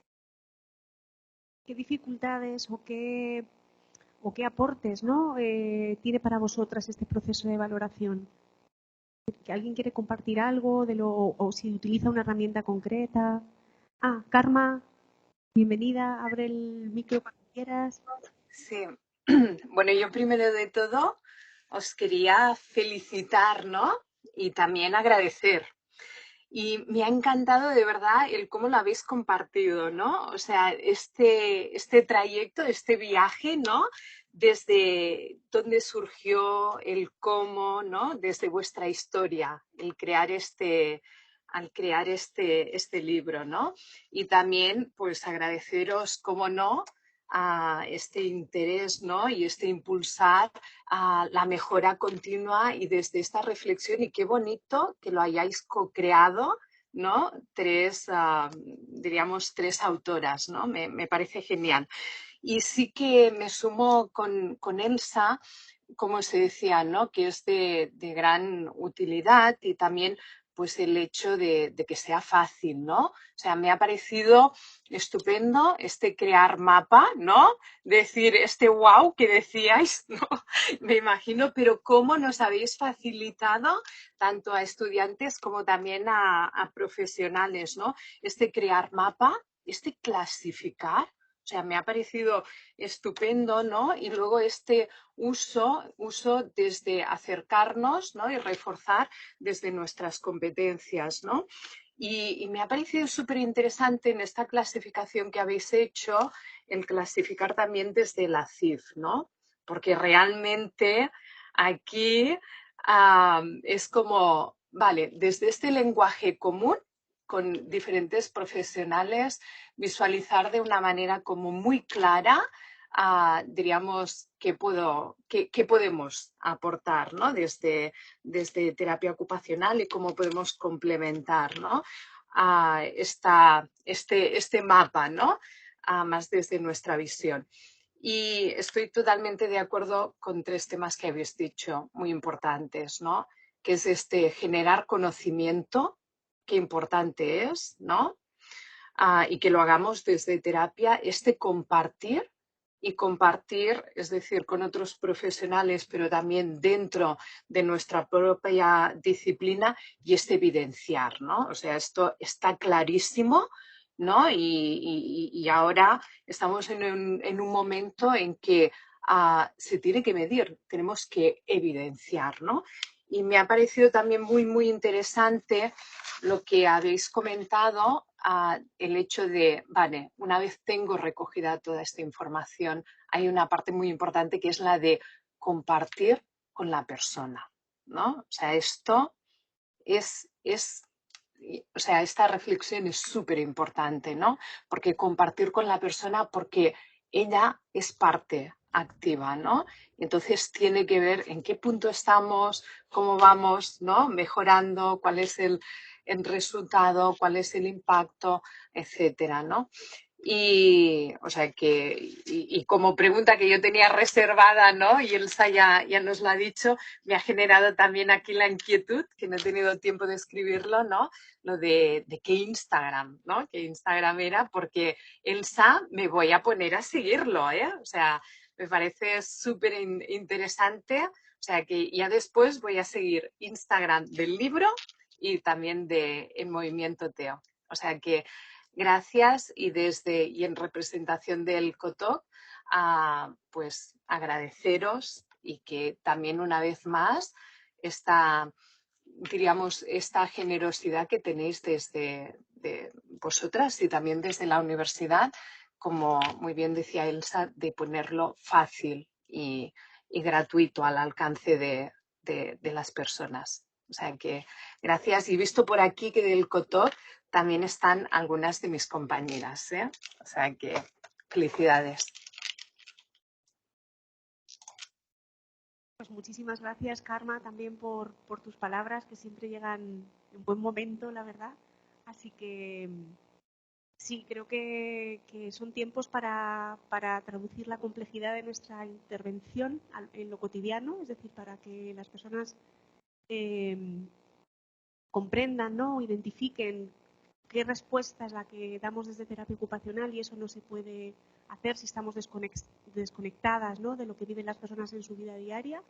¿Qué dificultades o qué aportes, ¿no? Tiene para vosotras este proceso de valoración? ¿Que alguien quiere compartir algo o si utiliza una herramienta concreta? Karma, bienvenida, abre el micro cuando quieras. Sí, bueno, yo primero de todo os quería felicitar, ¿no? Y también agradecer. Y me ha encantado de verdad el cómo lo habéis compartido, ¿no? O sea, este trayecto, este viaje, ¿no? Desde dónde surgió, el cómo, ¿no? Desde vuestra historia, al crear este libro, ¿no? Y también, pues, agradeceros, cómo no, a este interés, ¿no? Y este impulsar a la mejora continua y desde esta reflexión, y qué bonito que lo hayáis co-creado, ¿no? Diríamos, tres autoras, ¿no? Me parece genial. Y sí que me sumo con Elsa, como se decía, ¿no? Que es de gran utilidad, y también pues el hecho de que sea fácil, ¿no? O sea, me ha parecido estupendo crear mapa, ¿no? Decir, wow que decíais, ¿no? Me imagino, pero cómo nos habéis facilitado tanto a estudiantes como también a profesionales, ¿no? Crear mapa, clasificar. O sea, me ha parecido estupendo, ¿no? Y luego uso desde acercarnos, ¿no? Y reforzar desde nuestras competencias, ¿no? Y me ha parecido súper interesante en esta clasificación que habéis hecho, el clasificar también desde la CIF, ¿no? Porque realmente aquí es como, vale, desde este lenguaje común, con diferentes profesionales, visualizar de una manera como muy clara, diríamos, qué podemos aportar, ¿no? Desde terapia ocupacional, y cómo podemos complementar, ¿no? Este mapa, ¿no? Más desde nuestra visión. Y estoy totalmente de acuerdo con tres temas que habéis dicho, muy importantes, ¿no? Que es generar conocimiento, qué importante es, ¿no? Y que lo hagamos desde terapia, compartir, es decir, con otros profesionales, pero también dentro de nuestra propia disciplina, y evidenciar, ¿no? O sea, esto está clarísimo, ¿no? Y ahora estamos en un momento en que se tiene que medir, tenemos que evidenciar, ¿no? Y me ha parecido también muy, muy interesante lo que habéis comentado, el hecho de, vale, una vez tengo recogida toda esta información, hay una parte muy importante que es la de compartir con la persona, ¿no? O sea, esto o sea, esta reflexión es súper importante, ¿no? Porque compartir con la persona, porque ella es parte activa, ¿no? Entonces tiene que ver en qué punto estamos, cómo vamos, ¿no? Mejorando, cuál es el resultado, cuál es el impacto, etcétera, ¿no? Y, o sea, y como pregunta que yo tenía reservada, ¿no? Y Elsa ya nos lo ha dicho, me ha generado también aquí la inquietud, que no he tenido tiempo de escribirlo, ¿no? Lo de qué Instagram, ¿no? ¿Qué Instagram era? Porque Elsa, me voy a poner a seguirlo, ¿eh? O sea, me parece súper interesante. O sea que ya después voy a seguir Instagram del libro y también de En Movimiento Teo. O sea que gracias y en representación del COTOC, pues agradeceros y que también una vez más esta generosidad que tenéis desde de vosotras y también desde la universidad, como muy bien decía Elsa, de ponerlo fácil y gratuito al alcance de las personas. O sea que gracias. Y he visto por aquí que del COTOC también están algunas de mis compañeras, ¿eh? O sea que felicidades. Pues muchísimas gracias, Karma, también por tus palabras, que siempre llegan en buen momento, la verdad. Así que sí, creo que son tiempos para traducir la complejidad de nuestra intervención en lo cotidiano, es decir, para que las personas comprendan, ¿no? O identifiquen qué respuesta es la que damos desde terapia ocupacional, y eso no se puede hacer si estamos desconectadas, ¿no?, de lo que viven las personas en su vida diaria.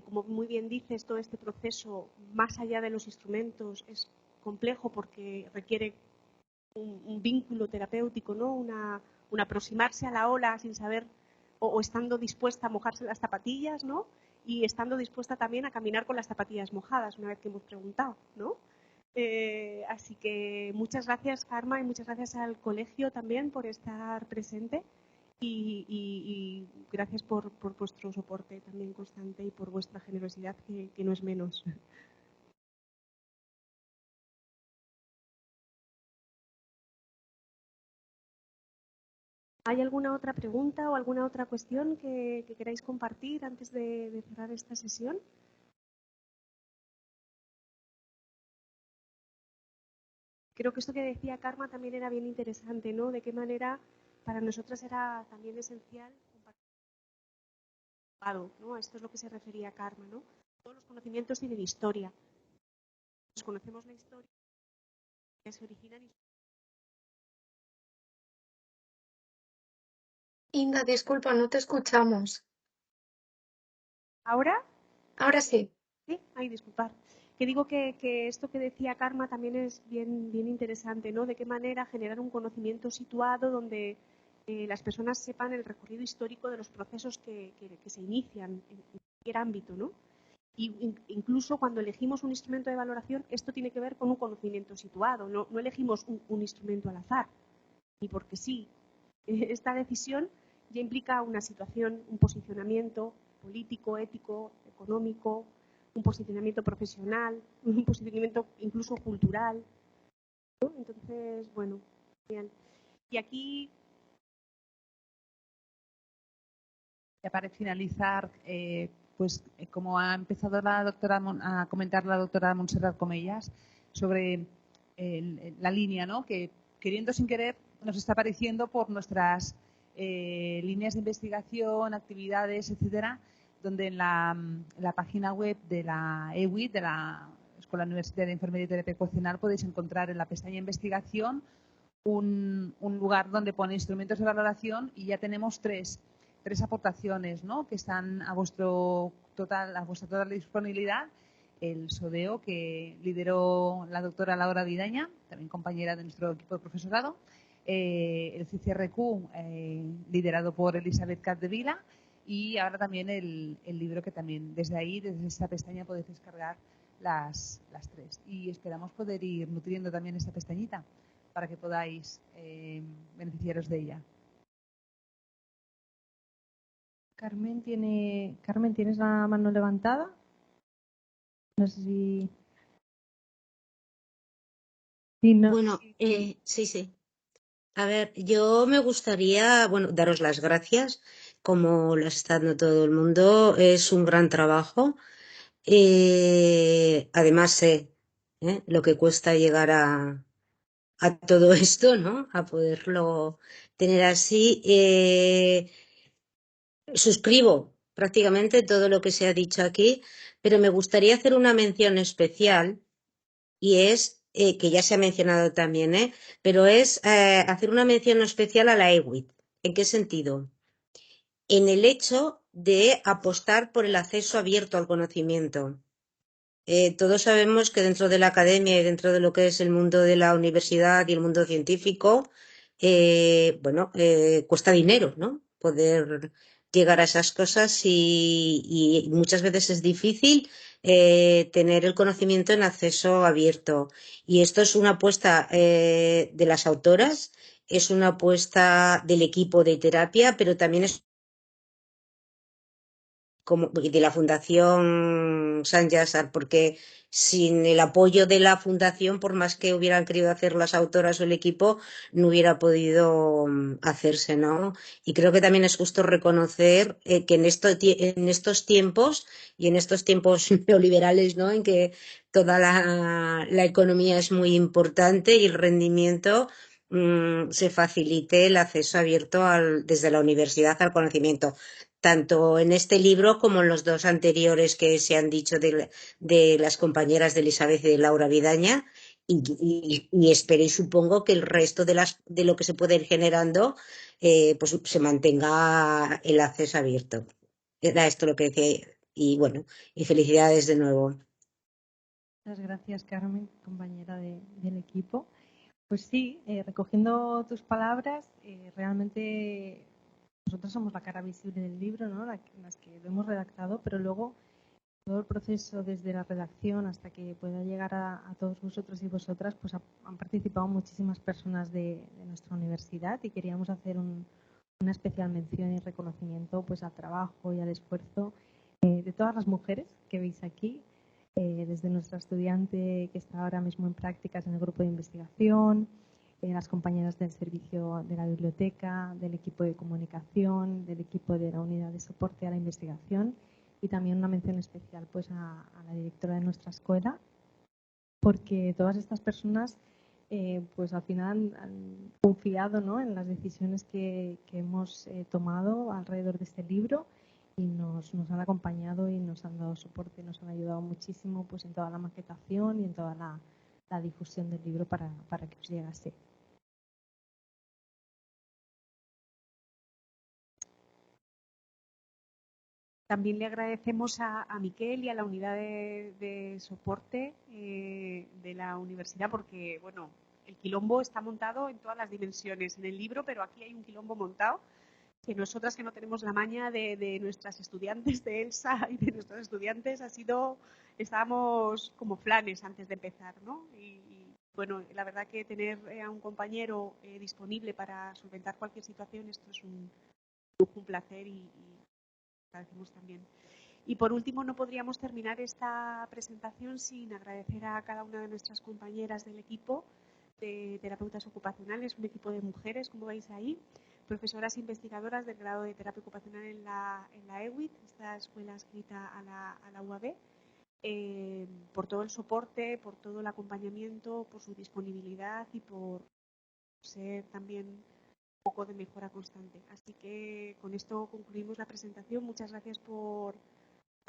Como muy bien dices, todo este proceso, más allá de los instrumentos, es complejo porque requiere un vínculo terapéutico, ¿no?, un aproximarse a la ola sin saber o estando dispuesta a mojarse las zapatillas, ¿no?, y estando dispuesta también a caminar con las zapatillas mojadas una vez que hemos preguntado, ¿no? Así que muchas gracias, Karma, y muchas gracias al colegio también por estar presente y gracias por vuestro soporte también constante y por vuestra generosidad, que no es menos. ¿Hay alguna otra pregunta o alguna otra cuestión que queráis compartir antes de cerrar esta sesión? Creo que esto que decía Karma también era bien interesante, ¿no? De qué manera para nosotras era también esencial compartir, ¿no? Esto es lo que se refería Karma, ¿no? Todos los conocimientos tienen historia. Nos conocemos la historia que se originan. Inda, disculpa, no te escuchamos. ¿Ahora? Ahora sí. Sí, ay, disculpar. Que digo que esto que decía Karma también es bien interesante, ¿no? De qué manera generar un conocimiento situado donde las personas sepan el recorrido histórico de los procesos que se inician en cualquier ámbito, ¿no? Y incluso cuando elegimos un instrumento de valoración, esto tiene que ver con un conocimiento situado, no elegimos un instrumento al azar, ni porque sí. Esta decisión ya implica una situación, un posicionamiento político, ético, económico, un posicionamiento profesional, un posicionamiento incluso cultural, ¿no? Entonces, bueno, genial. Y aquí, ya para finalizar, como ha empezado a comentar la doctora Montserrat Comellas sobre la línea, ¿no?, que queriendo sin querer nos está apareciendo por nuestras líneas de investigación, actividades, etcétera, donde en la página web de la EWIT, de la Escuela Universitaria de Enfermería y Terapia Ocupacional, podéis encontrar en la pestaña Investigación un lugar donde pone instrumentos de valoración, y ya tenemos tres aportaciones, ¿no?, que están a vuestra total disponibilidad. El SODEO, que lideró la doctora Laura Vidaña, también compañera de nuestro equipo de profesorado, el CCRQ, liderado por Elizabeth Capdevila, y ahora también el libro, que también desde esta pestaña podéis descargar las tres. Y esperamos poder ir nutriendo también esta pestañita para que podáis beneficiaros de ella. Carmen, ¿tienes la mano levantada? No sé si... Sí, no. Bueno, sí. A ver, yo me gustaría, daros las gracias, como las está dando todo el mundo. Es un gran trabajo. Además sé lo que cuesta llegar a todo esto, ¿no? A poderlo tener así. Suscribo prácticamente todo lo que se ha dicho aquí, pero me gustaría hacer una mención especial, y es, que ya se ha mencionado también, pero es hacer una mención especial a la EWIT. ¿En qué sentido? en el hecho de apostar por el acceso abierto al conocimiento. Todos sabemos que dentro de la academia y dentro de lo que es el mundo de la universidad y el mundo científico, cuesta dinero, ¿no? Poder llegar a esas cosas y muchas veces es difícil tener el conocimiento en acceso abierto. Y esto es una apuesta de las autoras, es una apuesta del equipo de terapia, pero también es como de la Fundación San Yasar, porque sin el apoyo de la Fundación, por más que hubieran querido hacer las autoras o el equipo, no hubiera podido hacerse, ¿no? Y creo que también es justo reconocer que en estos tiempos y en estos tiempos neoliberales, ¿no? En que toda la economía es muy importante y el rendimiento se facilite el acceso abierto desde la universidad al conocimiento tanto en este libro como en los dos anteriores que se han dicho de las compañeras de Elizabeth y de Laura Vidaña, y espero y supongo que el resto de lo que se puede ir generando pues se mantenga el acceso abierto. Era esto lo que decía, y bueno, y felicidades de nuevo. Muchas gracias, Carmen, compañera del equipo. Pues sí, recogiendo tus palabras, realmente nosotros somos la cara visible del libro, ¿no? Las que lo hemos redactado, pero luego todo el proceso desde la redacción hasta que pueda llegar a todos vosotros y vosotras, pues han participado muchísimas personas de nuestra universidad y queríamos hacer una especial mención y reconocimiento pues al trabajo y al esfuerzo de todas las mujeres que veis aquí, desde nuestra estudiante que está ahora mismo en prácticas en el grupo de investigación, las compañeras del servicio de la biblioteca, del equipo de comunicación, del equipo de la unidad de soporte a la investigación y también una mención especial pues a la directora de nuestra escuela, porque todas estas personas pues al final han confiado, ¿no? En las decisiones que hemos tomado alrededor de este libro y nos han acompañado y nos han dado soporte, nos han ayudado muchísimo pues en toda la maquetación y en toda la difusión del libro para que os llegase. También le agradecemos a Miquel y a la unidad de soporte de la universidad porque, bueno, el quilombo está montado en todas las dimensiones en el libro, pero aquí hay un quilombo montado que nosotras que no tenemos la maña de nuestras estudiantes, de Elsa y de nuestros estudiantes, estábamos como flanes antes de empezar, ¿no? Y bueno, la verdad que tener a un compañero disponible para solventar cualquier situación, esto es un placer y agradecemos también. Y por último, no podríamos terminar esta presentación sin agradecer a cada una de nuestras compañeras del equipo de terapeutas ocupacionales, un equipo de mujeres, como veis ahí, profesoras investigadoras del grado de terapia ocupacional en la EWIT, esta escuela adscrita a la UAB, por todo el soporte, por todo el acompañamiento, por su disponibilidad y por ser también un poco de mejora constante. Así que con esto concluimos la presentación. Muchas gracias por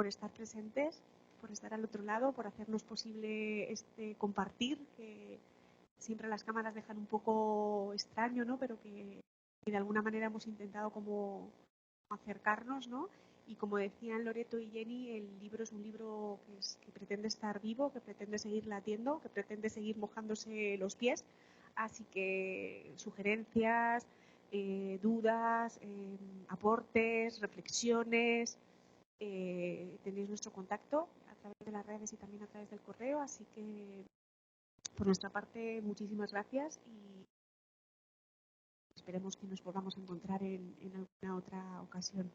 estar presentes, por estar al otro lado, por hacernos posible este compartir, que siempre las cámaras dejan un poco extraño, ¿no? Pero que de alguna manera hemos intentado como acercarnos, ¿no? Y como decían Loreto y Jenny, el libro es un libro que pretende estar vivo, que pretende seguir latiendo, que pretende seguir mojándose los pies. Así que sugerencias, dudas, aportes, reflexiones, tenéis nuestro contacto a través de las redes y también a través del correo. Así que por nuestra parte, muchísimas gracias y esperemos que nos volvamos a encontrar en alguna otra ocasión.